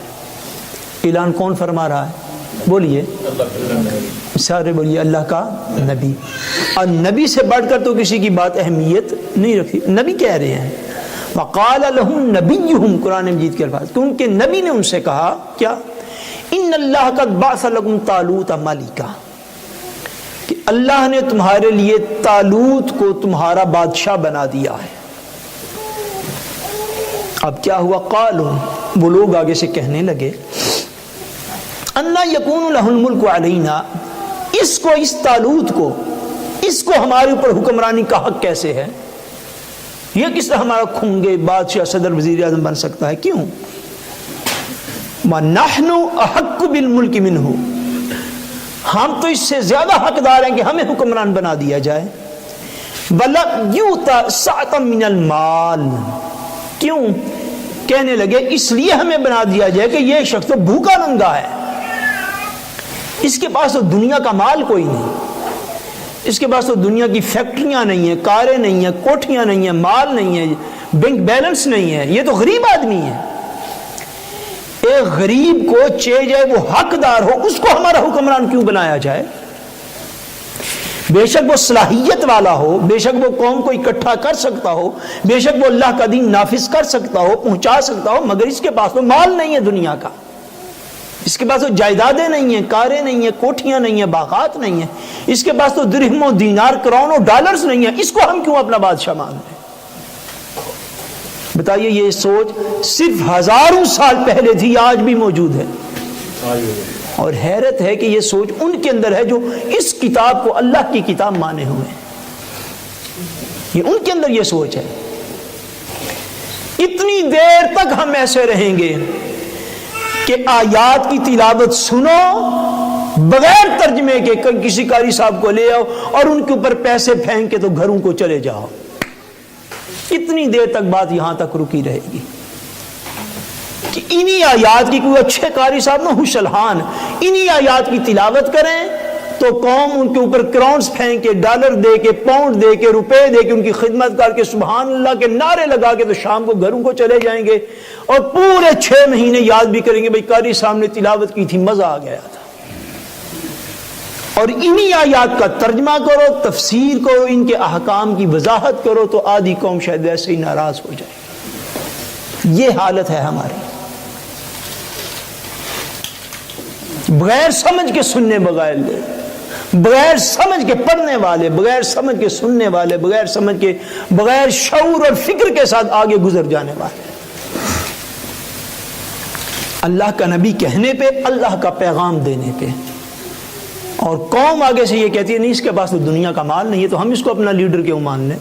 اعلان کون فرما رہا ہے؟ بولیے، سارے بولیے، اللہ کا نبی۔ اور نبی سے بڑھ کر تو کسی کی بات اہمیت نہیں رکھتی، نبی کہہ رہے ہیں وقال لهم نبیہم، قرآن مجید کے الفاظ کہ ان کے نبی نے ان سے کہا کیا؟ ان اللہ قد بعث لکم طالوت ملکا، کہ اللہ نے تمہارے لیے طالوت کو تمہارا بادشاہ بنا دیا ہے۔ اب کیا ہوا؟ قالوا، وہ لوگ آگے سے کہنے لگے انا یکون لہ الملک علینا، اس کو، اس طالوت کو، اس کو ہمارے اوپر حکمرانی کا حق کیسے ہے؟ یہ کس طرح ہمارا کھنگے بادشاہ صدر وزیر اعظم بن سکتا ہے؟ کیوں؟ وَنَحْنُ أَحَقُّ بِالْمُلْكِ مِنْهُ، ہم تو اس سے زیادہ حقدار ہیں کہ ہمیں حکمران بنا دیا جائے۔ وَلَمْ يُؤْتَ سَعْةً مِنَ الْمَالِ، کیوں؟ کہنے لگے اس لیے ہمیں بنا دیا جائے کہ یہ شخص تو بھوکا ننگا ہے، اس کے پاس تو دنیا کا مال کوئی نہیں، اس کے پاس تو دنیا کی فیکٹریاں نہیں ہیں، کاریں نہیں ہیں، کوٹھیاں نہیں ہیں، مال نہیں ہے، بینک بیلنس نہیں ہے، یہ تو غریب آدمی ہے۔ ایک غریب کو چاہے جائے وہ حقدار ہو، اس کو ہمارا حکمران کیوں بنایا جائے؟ بے شک وہ صلاحیت والا ہو، بے شک وہ قوم کو اکٹھا کر سکتا ہو، بے شک وہ اللہ کا دین نافذ کر سکتا ہو، پہنچا سکتا ہو، مگر اس کے پاس تو مال نہیں ہے دنیا کا، اس کے پاس تو جائیدادیں نہیں ہیں، کاریں نہیں ہیں، کوٹھیاں نہیں ہیں، باغات نہیں ہیں، اس کے پاس تو درہم و دینار کروڑوں ڈالرز نہیں ہیں، اس کو ہم کیوں اپنا بادشاہ مان رہے ہیں؟ بتائیے یہ سوچ صرف ہزاروں سال پہلے تھی، آج بھی موجود ہے، اور حیرت ہے کہ یہ سوچ ان کے اندر ہے جو اس کتاب کو اللہ کی کتاب مانے ہوئے ہیں، یہ ان کے اندر یہ سوچ ہے۔ اتنی دیر تک ہم ایسے رہیں گے کہ آیات کی تلاوت سنو بغیر ترجمے کے، کسی قاری صاحب کو لے آؤ اور ان کے اوپر پیسے پھینک کے تو گھروں کو چلے جاؤ، اتنی دیر تک بات یہاں تک رکی رہے گی کہ انہی آیات کی کوئی اچھے قاری صاحب نہ ہوشلحان انہی آیات کی تلاوت کریں تو قوم ان کے اوپر کراؤنز پھینک کے، ڈالر دے کے، پاؤنڈ دے کے، روپے دے کے، ان کی خدمت کر کے سبحان اللہ کے نعرے لگا کے تو شام کو گھروں کو چلے جائیں گے، اور پورے 6 مہینے یاد بھی کریں گے بھئی قاری صاحب نے تلاوت کی تھی، مزہ آ گیا تھا۔ اور انہی آیات کا ترجمہ کرو، تفسیر کرو، ان کے احکام کی وضاحت کرو تو آدھی قوم شاید ویسے ہی ناراض ہو جائے۔ یہ حالت ہے ہماری، بغیر سمجھ کے سننے بغیر سمجھ کے پڑھنے والے، بغیر سمجھ کے سننے والے، بغیر سمجھ کے، بغیر شعور اور فکر کے ساتھ آگے گزر جانے والے۔ اللہ کا نبی کہنے پہ، اللہ کا پیغام دینے پہ، اور قوم آگے سے یہ کہتی ہے نہیں اس کے پاس تو دنیا کا مال نہیں ہے تو ہم اس کو اپنا لیڈر کیوں مان لیں،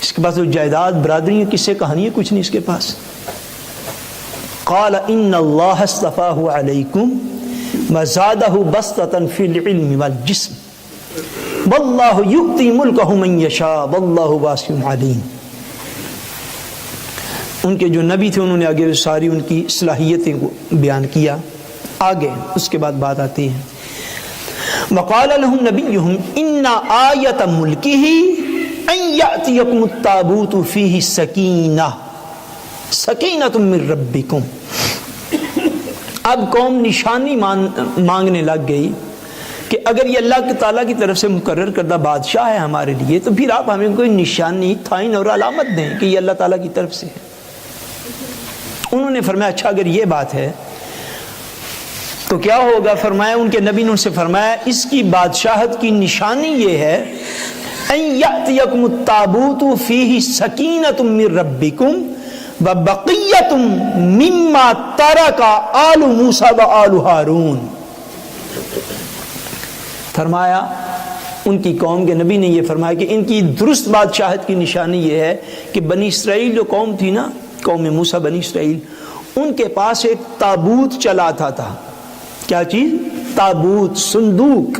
اس کے پاس تو جائیداد برادری ہے، قصے کہانی ہے، کچھ نہیں اس کے پاس۔ قال ان اللہ اصطفاہ علیکم وزادہ بسطۃ فی العلم والجسم واللہ یؤتی ملکہ من یشاء واللہ واسع علیم۔ ان کے جو نبی تھے انہوں نے آگے ساری ان کی صلاحیتیں کو بیان کیا، آگے اس کے بعد بات آتی ہے وقال لهم نبيهم ان آیۃ ملکہ ان یأتیکم التابوت فیہ سکینۃ من ربکم۔ اب قوم نشانی مانگنے لگ گئی کہ اگر یہ اللہ تعالیٰ کی طرف سے مقرر کردہ بادشاہ ہے ہمارے لیے تو پھر آپ ہمیں کوئی نشانی، تھائن اور علامت دیں کہ یہ اللہ تعالیٰ کی طرف سے ہے۔ انہوں نے فرمایا اچھا اگر یہ بات ہے تو کیا ہوگا؟ فرمایا ان کے نبی نے ان سے فرمایا اس کی بادشاہت کی نشانی یہ ہے ان یأتیکم التابوت فیہ سکینۃ من ربکم وبقیۃ مما ترک آل موسیٰ وآل ہارون۔ فرمایا ان کی قوم کے نبی نے یہ فرمایا کہ ان کی درست بادشاہت کی نشانی یہ ہے کہ بنی اسرائیل جو قوم تھی نا، قوم موسیٰ بنی اسرائیل، ان کے پاس ایک تابوت چلا آتا تھا۔ کیا چیز؟ تابوت، صندوق،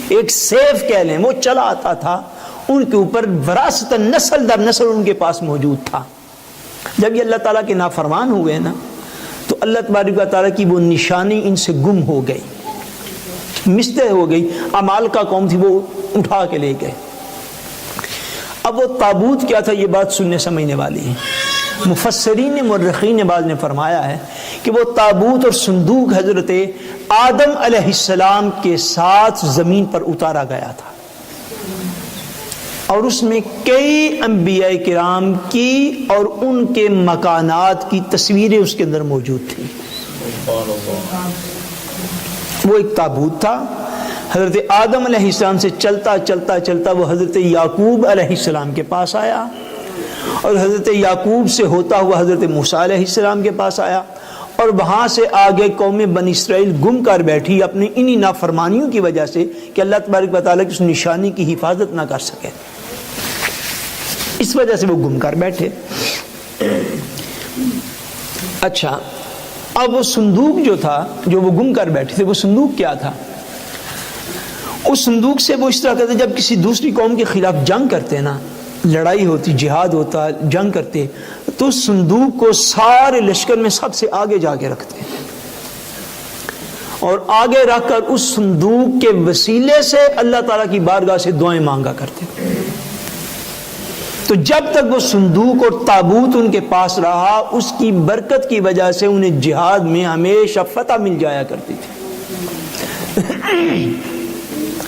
ایک سیف کہہ لیں، وہ چلا آتا تھا ان کے اوپر وراثتاً، نسل در نسل ان کے پاس موجود تھا۔ جب یہ اللہ تعالیٰ کے نافرمان ہوئے نا تو اللہ تبارک و تعالیٰ کی وہ نشانی ان سے گم ہو گئی، مستے ہو گئی، اعمال کا قوم تھی وہ اٹھا کے لے گئے۔ اب وہ تابوت کیا تھا یہ بات سننے سمجھنے والی ہے۔ مفسرین مورخین بعض نے فرمایا ہے کہ وہ تابوت اور صندوق حضرت آدم علیہ السلام کے ساتھ زمین پر اتارا گیا تھا، اور اس میں کئی انبیاء کرام کی اور ان کے مکانات کی تصویریں اس کے اندر موجود تھیں۔ وہ ایک تابوت تھا، حضرت آدم علیہ السلام سے چلتا چلتا چلتا وہ حضرت یعقوب علیہ السلام کے پاس آیا، اور حضرت یعقوب سے ہوتا ہوا حضرت موسیٰ علیہ السلام کے پاس آیا، اور وہاں سے آگے قوم بنی اسرائیل گم کر بیٹھی اپنی انہی نافرمانیوں کی وجہ سے کہ اللہ تبارک و تعالیٰ کی اس نشانی کی حفاظت نہ کر سکے، اس وجہ سے وہ گم کر بیٹھے۔ اچھا اب وہ صندوق جو تھا جو وہ گم کر بیٹھے تھے، وہ صندوق کیا تھا؟ اس صندوق سے وہ اس طرح کرتے جب کسی دوسری قوم کے خلاف جنگ کرتے نا، لڑائی ہوتی، جہاد ہوتا، جنگ کرتے، تو اس صندوق کو سارے لشکر میں سب سے آگے جا کے رکھتے اور آگے رکھ کر اس صندوق کے وسیلے سے اللہ تعالیٰ کی بارگاہ سے دعائیں مانگا کرتے۔ تو جب تک وہ صندوق اور تابوت ان کے پاس رہا، اس کی برکت کی وجہ سے انہیں جہاد میں ہمیشہ فتح مل جایا کرتی تھی۔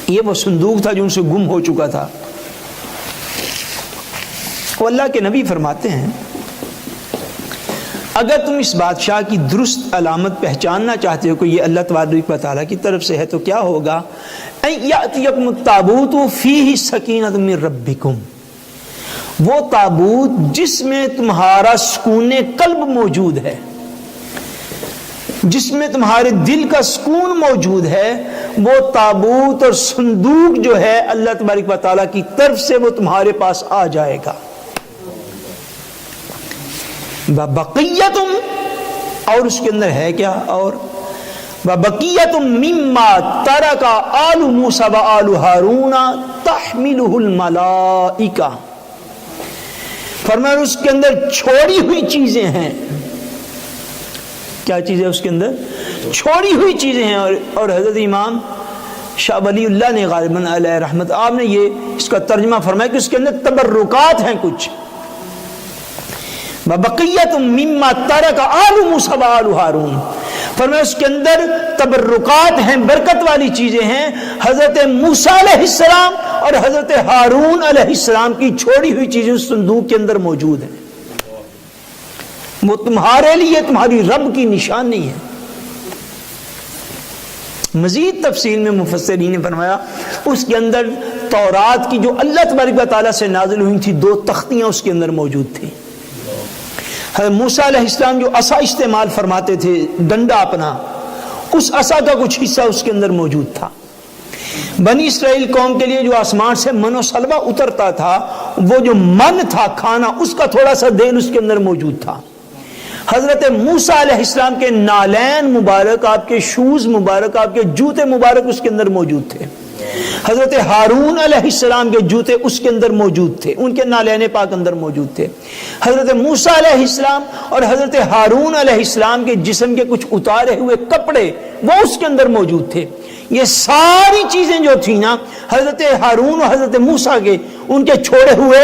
یہ وہ صندوق تھا جو ان سے گم ہو چکا تھا. وہ اللہ کے نبی فرماتے ہیں اگر تم اس بادشاہ کی درست علامت پہچاننا چاہتے ہو کہ یہ اللہ تبارک و تعالیٰ کی طرف سے ہے تو کیا ہوگا؟ یأتیکم التابوت فیہ سکینۃ من ربکم، وہ تابوت جس میں تمہارا سکون قلب موجود ہے، جس میں تمہارے دل کا سکون موجود ہے، وہ تابوت اور صندوق جو ہے اللہ تبارک و تعالیٰ کی طرف سے وہ تمہارے پاس آ جائے گا. بقیتم، اور اس کے اندر ہے کیا؟ اور بقیتم مما ترک آل موسیٰ و آل ہارون تحملہ الملائکہ، فرمایا اس کے اندر چھوڑی ہوئی چیزیں ہیں. کیا چیزیں اس کے اندر؟ چھوڑی ہوئی چیزیں ہیں. اور حضرت امام شاہ ولی اللہ نے غالباً علیہ رحمت آپ نے یہ اس کا ترجمہ فرمایا کہ اس کے اندر تبرکات ہیں کچھ. بقیت مما ترک آل موسیٰ و آل ہارون، فرمایا اس کے اندر تبرکات ہیں، برکت والی چیزیں ہیں. حضرت موسیٰ علیہ السلام اور حضرت ہارون علیہ السلام کی چھوڑی ہوئی چیزیں اس صندوق کے اندر موجود ہیں. وہ تمہارے لیے تمہاری رب کی نشانی ہے. مزید تفصیل میں مفسرین نے فرمایا اس کے اندر تورات کی جو اللہ تبارک و تعالیٰ سے نازل ہوئی تھی 2 تختیاں اس کے اندر موجود تھیں. حضرت موسیٰ علیہ السلام جو عصا استعمال فرماتے تھے، ڈنڈا اپنا، اس عصا کا کچھ حصہ اس کے اندر موجود تھا. بنی اسرائیل قوم کے لیے جو آسمان سے من و سلوہ اترتا تھا، وہ جو من تھا کھانا، اس کا تھوڑا سا دین اس کے اندر موجود تھا. حضرت موسیٰ علیہ السلام کے نالین مبارک، آپ کے شوز مبارک، آپ کے جوتے مبارک اس کے اندر موجود تھے. حضرت ہارون علیہ السلام کے جوتے اس کے اندر موجود تھے، ان کے نالین پاک اندر موجود تھے. حضرت موسیٰ علیہ السلام اور حضرت ہارون علیہ السلام کے جسم کے کچھ اتارے ہوئے کپڑے وہ اس کے اندر موجود تھے. یہ ساری چیزیں جو تھیں نا، حضرت ہارون اور حضرت موسیٰ کے، ان کے چھوڑے ہوئے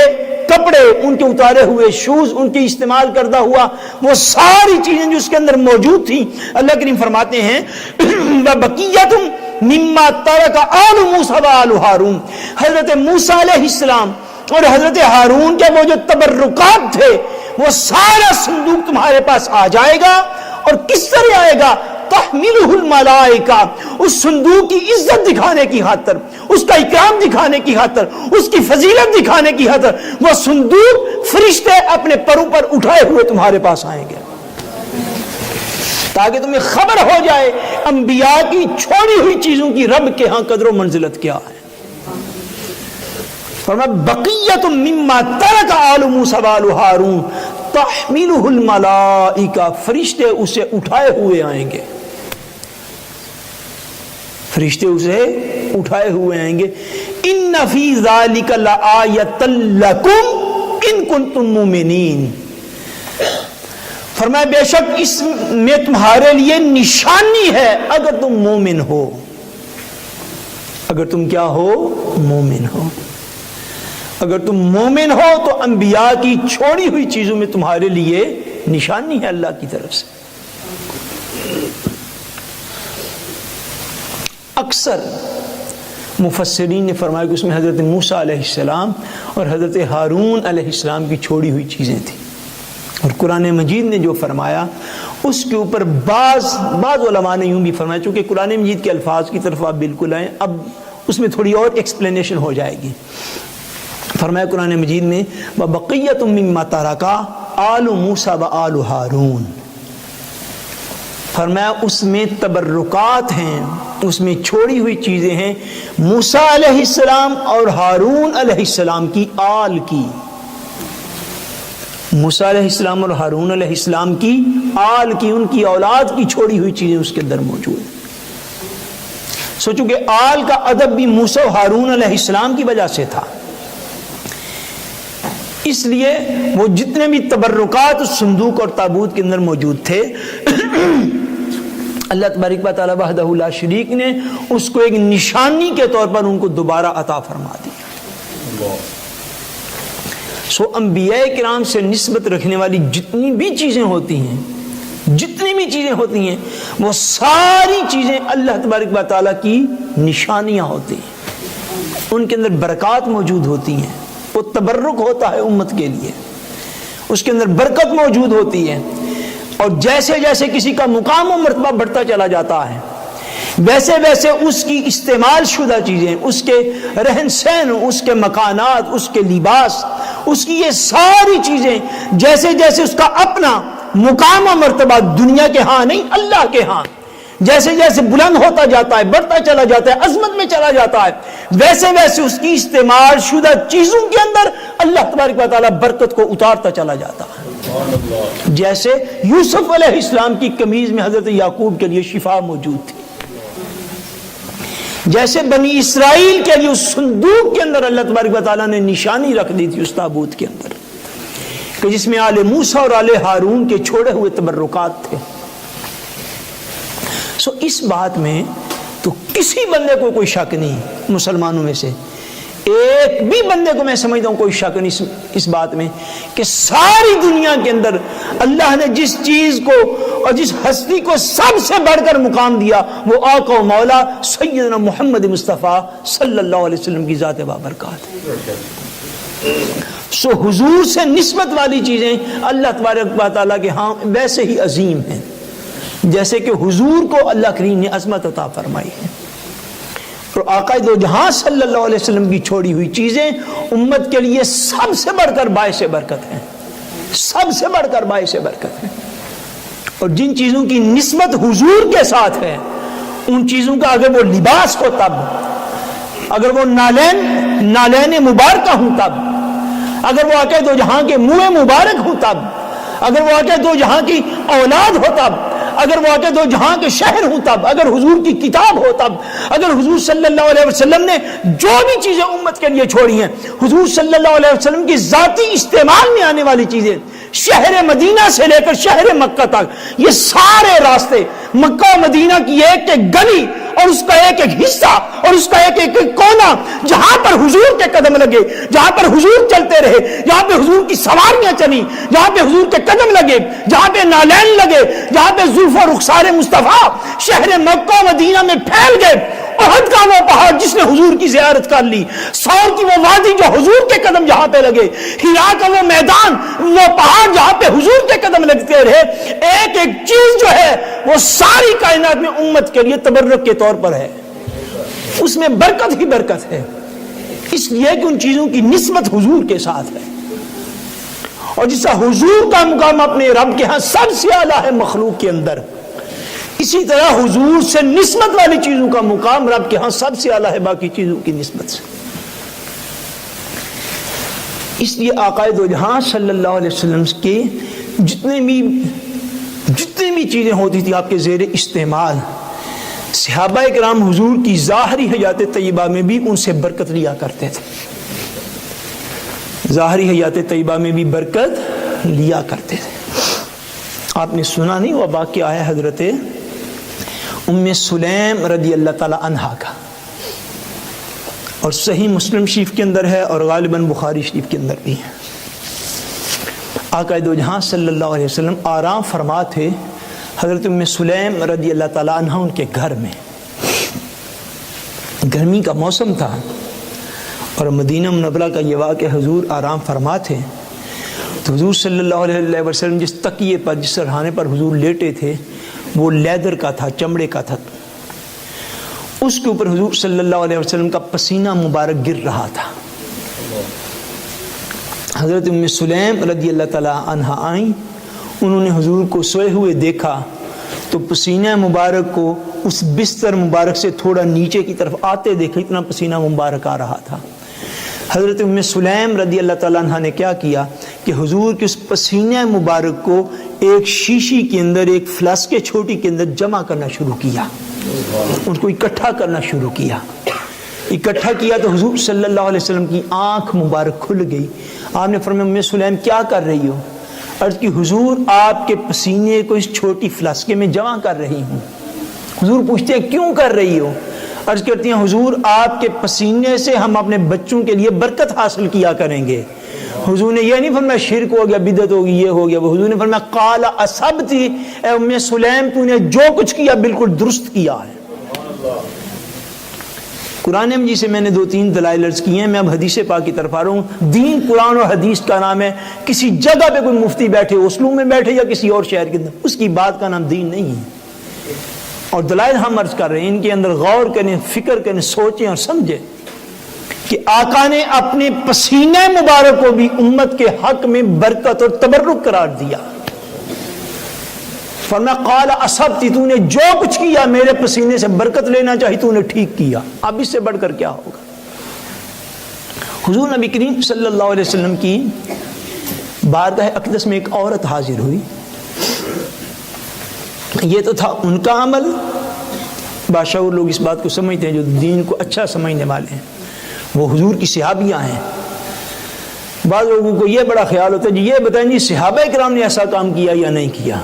کپڑے، ان کے اتارے ہوئے شوز، ان کے استعمال کردہ ہوا، وہ ساری چیزیں جو اس کے اندر موجود تھیں، اللہ کریم فرماتے ہیں بقیتم مما ترک آل موسیٰ و آل ہارون، حضرت موسیٰ علیہ السلام اور حضرت ہارون کے وہ جو تبرکات تھے، وہ سارا صندوق تمہارے پاس آ جائے گا. اور کس طرح آئے گا؟ تحملہ الملائکہ، اس صندوق کی عزت دکھانے کی خاطر، اس کا اکرام دکھانے کی خاطر، اس کی فضیلت دکھانے کی خاطر وہ صندوق فرشتے اپنے پروں پر اٹھائے ہوئے تمہارے پاس آئیں گے، تاکہ تمہیں خبر ہو جائے انبیاء کی چھوڑی ہوئی چیزوں کی رب کے ہاں قدر و منزلت کیا ہے. فرمایا بقیت مما ترک آل موسیٰ و آل ہارون تحملہ الملائکہ، فرشتے اسے اٹھائے ہوئے آئیں گے، فرشتے اسے اٹھائے ہوئے آئیں گے. ان فی ذالک لآیۃ لکم ان کنتم مومنین، فرمایا بے شک اس میں تمہارے لیے نشانی ہے اگر تم مومن ہو. اگر تم کیا ہو؟ مومن ہو. اگر تم مومن ہو تو انبیاء کی چھوڑی ہوئی چیزوں میں تمہارے لیے نشانی ہے اللہ کی طرف سے. اکثر مفسرین نے فرمایا کہ اس میں حضرت موسیٰ علیہ السلام اور حضرت ہارون علیہ السلام کی چھوڑی ہوئی چیزیں تھیں. اور قرآن مجید نے جو فرمایا اس کے اوپر بعض علماء نے یوں بھی فرمایا، چونکہ قرآن مجید کے الفاظ کی طرف آپ بالکل آئیں، اب اس میں تھوڑی اور ایکسپلینیشن ہو جائے گی. فرمایا قرآن مجید میں وَبَقِيَّةٌ مِّمَّا تَرَكَ آلُ مُوسَىٰ وَآلُ ہارون، فرمایا اس میں تبرکات ہیں، اس میں چھوڑی ہوئی چیزیں ہیں موسیٰ علیہ السلام اور ہارون علیہ السلام کی آل کی. موسیٰ علیہ السلام اور ہارون علیہ السلام کی آل کی، ان کی اولاد کی چھوڑی ہوئی چیزیں اس کے اندر موجود ہیں. سوچو کہ آل کا ادب بھی موسیٰ و ہارون علیہ السلام کی وجہ سے تھا، اس لیے وہ جتنے بھی تبرکات اس صندوق اور تابوت کے اندر موجود تھے، اللہ تبارک و تعالی وحدہ لا شریک نے اس کو ایک نشانی کے طور پر ان کو دوبارہ عطا فرما دیا. سو انبیاء کرام سے نسبت رکھنے والی جتنی بھی چیزیں ہوتی ہیں، وہ ساری چیزیں اللہ تبارک و تعالی کی نشانیاں ہوتی ہیں. ان کے اندر برکات موجود ہوتی ہیں، وہ تبرک ہوتا ہے امت کے لیے، اس کے اندر برکت موجود ہوتی ہے، اور جیسے جیسے کسی کا مقام و مرتبہ بڑھتا چلا جاتا ہے ویسے ویسے اس کی استعمال شدہ چیزیں، اس کے رہن سہن، اس کے مکانات، اس کے لباس، اس کی یہ ساری چیزیں جیسے جیسے اس کا اپنا مقام و مرتبہ دنیا کے ہاں نہیں اللہ کے ہاں جیسے جیسے بلند ہوتا جاتا ہے، بڑھتا چلا جاتا ہے، عظمت میں چلا جاتا ہے، ویسے ویسے اس کی استعمال شدہ چیزوں کے اندر اللہ تبارک و تعالیٰ برکت کو اتارتا چلا جاتا ہے۔ جیسے یوسف علیہ السلام کی قمیض میں حضرت یعقوب کے لیے شفا موجود تھی، جیسے بنی اسرائیل کے لیے اس صندوق کے اندر اللہ تبارک و تعالیٰ نے نشانی رکھ دی تھی اس تابوت کے اندر کہ جس میں آل موسیٰ اور آل ہارون کے چھوڑے ہوئے تبرکات تھے۔ سو اس بات میں تو کسی بندے کو کوئی شک نہیں، مسلمانوں میں سے ایک بھی بندے کو میں سمجھتا ہوں کوئی شک نہیں اس بات میں کہ ساری دنیا کے اندر اللہ نے جس چیز کو اور جس ہستی کو سب سے بڑھ کر مقام دیا وہ آقا و مولا سیدنا محمد مصطفیٰ صلی اللہ علیہ وسلم کی ذات بابرکات ہے۔ سو حضور سے نسبت والی چیزیں اللہ تبارک و تعالیٰ کے ہاں ویسے ہی عظیم ہیں جیسے کہ حضور کو اللہ کریم نے عظمت عطا فرمائی ہے، اور آقا دو جہاں صلی اللہ علیہ وسلم کی چھوڑی ہوئی چیزیں امت کے لیے سب سے بڑھ کر باعث برکت ہیں، سب سے بڑھ کر باعث برکت ہیں، اور جن چیزوں کی نسبت حضور کے ساتھ ہے ان چیزوں کا اگر وہ لباس ہو تب، اگر وہ نالین مبارکہ ہوں تب، اگر وہ آقا دو جہاں کے منہ مبارک ہوں تب، اگر وہ آقا دو جہاں کی اولاد ہو تب، اگر وہ آقا دو جہاں کے شہر ہوں تب، اگر حضور کی کتاب ہو تب، اگر حضور صلی اللہ علیہ وسلم نے جو بھی چیزیں امت کے لیے چھوڑی ہیں، حضور صلی اللہ علیہ وسلم کی ذاتی استعمال میں آنے والی چیزیں، شہر مدینہ سے لے کر شہر مکہ تک یہ سارے راستے، مکہ و مدینہ کی ایک ایک گلی اور اس کا ایک ایک حصہ اور اس کا ایک ایک کونا جہاں پر حضور کے قدم لگے، جہاں پر حضور چلتے رہے، جہاں پہ حضور کی سواریاں چلی، جہاں پہ حضور کے قدم لگے، جہاں پہ نالین لگے، جہاں پہ زلف و رخسار مصطفیٰ شہر مکہ و مدینہ میں پھیل گئے، احد کا وہ پہاڑ جس نے حضور کی زیارت کر لی، سور کی وہ وادی جو حضور کے قدم جہاں پہ لگے، ہیرا کا وہ میدان، وہ پہاڑ جہاں پہ حضور کے قدم لگتے رہے، ایک ایک چیز جو ہے وہ ساری کائنات میں امت کے لیے تبرک کے طور پر ہے، اس میں برکت ہی برکت ہے، اس لیے کہ ان چیزوں کی نسبت حضور کے ساتھ ہے، اور جس طرح حضور کا مقام اپنے رب کے ہاں سب سے اعلیٰ ہے مخلوق کے اندر، اسی طرح حضور سے نسبت والی چیزوں کا مقام رب کے ہاں سب سے اعلیٰ ہے باقی چیزوں کی نسبت سے۔ اس لیے آقا دو جہاں صلی اللہ علیہ وسلم کے جتنے بھی چیزیں ہوتی تھی آپ کے زیر استعمال، صحابہ کرام حضور کی ظاہری حیات طیبہ میں بھی ان سے برکت لیا کرتے تھے، ظاہری حیات طیبہ میں بھی برکت لیا کرتے تھے۔ آپ نے سنا نہیں وہ واقعہ ہے حضرت ام سلیم رضی اللہ تعالی عنہا کا، اور صحیح مسلم شریف کے اندر ہے اور غالباً بخاری شریف کے اندر بھی ہے۔ آقا دو جہاں صلی اللہ علیہ وسلم آرام فرما تھے، حضرت ام سلیم رضی اللہ تعالی عنہا ان کے گھر میں، گرمی کا موسم تھا اور مدینہ منورہ کا یہ واقعہ حضور آرام فرما تھے، تو حضور صلی اللہ علیہ وسلم جس تکیے پر جس سرہانے پر حضور لیٹے تھے وہ لیدر کا تھا، چمڑے کا تھا، اس کے اوپر حضور صلی اللہ علیہ وسلم کا پسینہ مبارک گر رہا تھا۔ حضرت ام سلیم رضی اللہ تعالی عنہا آئیں، انہوں نے حضور کو سوئے ہوئے دیکھا تو پسینہ مبارک کو اس بستر مبارک سے تھوڑا نیچے کی طرف آتے دیکھا، اتنا پسینہ مبارک آ رہا تھا۔ حضرت ام سلیم رضی اللہ تعالیٰ عنہ نے کیا کیا کہ حضور کے اس پسینہ مبارک کو ایک شیشی کے اندر، ایک فلاسک چھوٹی کے اندر جمع کرنا شروع کیا، ان کو اکٹھا کرنا شروع کیا۔ اکٹھا کیا تو حضور صلی اللہ علیہ وسلم کی آنکھ مبارک کھل گئی۔ آپ نے فرمایا ام سلیم کیا کر رہی ہو؟ عرض کی حضور آپ کے پسینے کو اس چھوٹی فلاسکے میں جمع کر رہی ہوں۔ حضور پوچھتے ہیں کیوں کر رہی ہو؟ عرض کرتی ہیں حضور آپ کے پسینے سے ہم اپنے بچوں کے لیے برکت حاصل کیا کریں گے۔ حضور نے یہ نہیں فرمایا شرک ہو گیا، بدعت ہو گئی، یہ ہو گیا، وہ حضور نے فرمایا قال اصبتی، اے ام سلیم تو نے جو کچھ کیا بالکل درست کیا ہے۔ قرآن مجید سے میں نے 2-3 دلائل عرض کیے ہیں، میں اب حدیث پاک کی طرف آ رہا ہوں۔ دین قرآن اور حدیث کا نام ہے۔ کسی جگہ پہ کوئی مفتی بیٹھے اسلو میں بیٹھے یا کسی اور شہر کے اندر، اس کی بات کا نام دین نہیں ہے۔ اور دلائل ہم عرض کر رہے ہیں، ان کے اندر غور کریں، فکر کریں، سوچیں اور سمجھیں کہ آقا نے اپنے پسینے مبارک کو بھی امت کے حق میں برکت اور تبرک قرار دیا۔ فرمایا قال اصبت، تو نے جو کچھ کیا میرے پسینے سے برکت لینا چاہی تو نے ٹھیک کیا، اب اس سے بڑھ کر کیا ہوگا۔ حضور نبی کریم صلی اللہ علیہ وسلم کی بارگاہ اقدس میں ایک عورت حاضر ہوئی۔ یہ تو تھا ان کا عمل، باشعور لوگ اس بات کو سمجھتے ہیں جو دین کو اچھا سمجھنے والے ہیں، وہ حضور کی صحابیاں ہیں۔ بعض لوگوں کو یہ بڑا خیال ہوتا ہے جی یہ بتائیں جی صحابہ کرام نے ایسا کام کیا یا نہیں کیا۔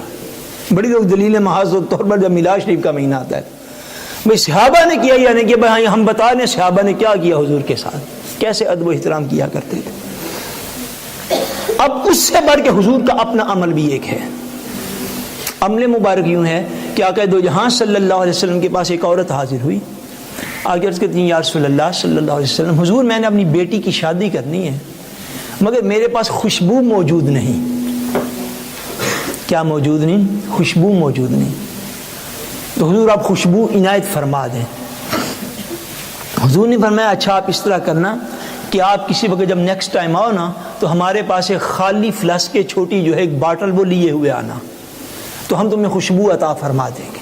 بڑی لوگ دلیل محاذ طور پر جب میلاد شریف کا مہینہ آتا ہے بھائی صحابہ نے کیا یا نہیں کیا، بھائی ہم بتا دیں صحابہ نے کیا کیا حضور کے ساتھ، کیسے ادب و احترام کیا کرتے تھے۔ اب اس سے بڑھ کے حضور کا اپنا عمل بھی ایک ہے۔ عمل مبارک یوں ہے کہ آقا دو جہاں صلی اللہ علیہ وسلم کے پاس ایک عورت حاضر ہوئی، آگے عرض کرتی ہیں یا رسول اللہ صلی اللہ علیہ وسلم، حضور میں نے اپنی بیٹی کی شادی کرنی ہے مگر میرے پاس خوشبو موجود نہیں۔ کیا موجود نہیں؟ خوشبو موجود نہیں۔ تو حضور آپ خوشبو عنایت فرما دیں۔ حضور نے فرمایا اچھا آپ اس طرح کرنا کہ آپ کسی وقت جب نیکسٹ ٹائم آؤ نا تو ہمارے پاس ایک خالی فلاسک چھوٹی جو ہے ایک باٹل وہ لیے ہوئے آنا، تو ہم تمہیں خوشبو عطا فرما دیں گے۔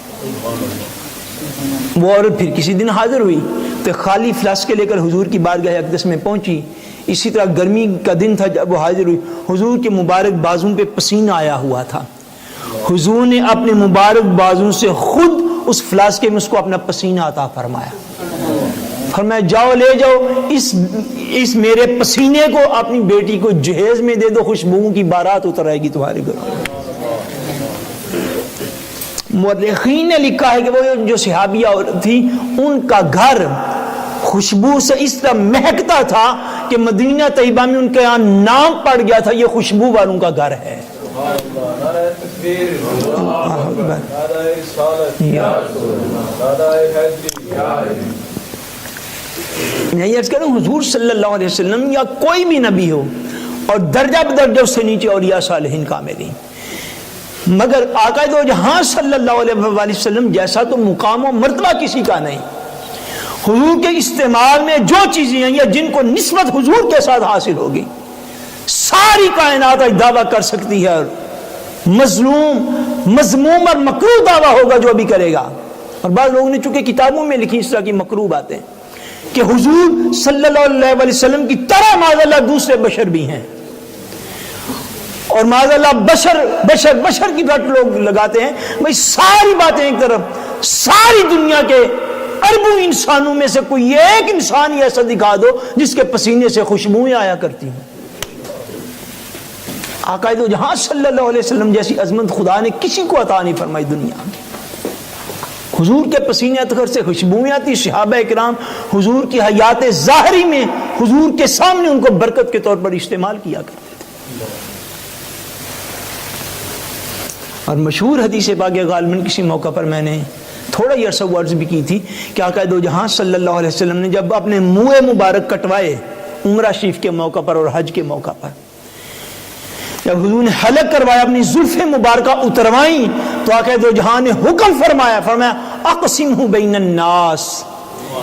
وہ عورت پھر کسی دن حاضر ہوئی تو خالی فلاسک لے کر حضور کی بارگاہ اقدس میں پہنچی۔ اسی طرح گرمی کا دن تھا جب وہ حاضر ہوئی، حضور کے مبارک بازوں پہ پسینہ آیا ہوا تھا۔ حضور نے اپنے مبارک بازوں سے خود اس فلاسکے میں اس کو اپنا پسینہ عطا فرمایا۔ فرمایا جاؤ لے جاؤ اس میرے پسینے کو اپنی بیٹی کو جہیز میں دے دو، خوشبوؤں کی بارات اتر آئے گی تمہارے گھر۔ مورخین نے لکھا ہے کہ وہ جو صحابیہ عورت تھی ان کا گھر خوشبو سے اس طرح مہکتا تھا کہ مدینہ طیبہ میں ان کے یہاں نام پڑ گیا تھا یہ خوشبو والوں کا گھر ہے۔ میں یہ عرض کروں حضور صلی اللہ علیہ وسلم یا کوئی بھی نبی ہو اور درجہ بدرجہ اس سے نیچے اولیاء صالحین کاملین، مگر آقا دو جہاں صلی اللہ علیہ وسلم جیسا تو مقام و مرتبہ کسی کا نہیں۔ حضور کے استعمال میں جو چیزیں ہیں یا جن کو نسبت حضور کے ساتھ حاصل ہوگی ساری کائنات دعویٰ کر سکتی ہے، مذموم اور مکروہ دعویٰ ہوگا جو بھی کرے گا۔ اور بعض لوگوں نے چونکہ کتابوں میں لکھی اس طرح کی مکروہ باتیں کہ حضور صلی اللہ علیہ وسلم کی طرح معاذ اللہ دوسرے بشر بھی ہیں، اور معاذ اللہ بشر کی بات لوگ لگاتے ہیں۔ بھائی ساری باتیں ایک طرف، ساری دنیا کے اربوں انسانوں میں سے کوئی ایک انسان ہی ایسا دکھا دو جس کے پسینے سے خوشبوئیں آیا کرتی ہیں۔ آقا دو جہاں صلی اللہ علیہ وسلم جیسی عظمت خدا نے کسی کو عطا نہیں فرمائی دنیا میں۔ حضور کے پسینے اطہر سے خوشبوئیں آتی۔ صحابہ کرام حضور کی حیات ظاہری میں حضور کے سامنے ان کو برکت کے طور پر استعمال کیا کرتے تھے۔ اور مشہور حدیث پاک غالباً کسی موقع پر میں نے تھوڑا ہی عرصہ عرض بھی کی تھی کہ آقا دو جہاں صلی اللہ علیہ وسلم نے جب اپنے منہ مبارک کٹوائے عمرہ شریف کے موقع پر اور حج کے موقع پر، جب حضور نے حلق کروایا اپنی زلف مبارکہ اتروائیں تو آقا دو جہاں نے حکم فرمایا اقسمہ بین الناس۔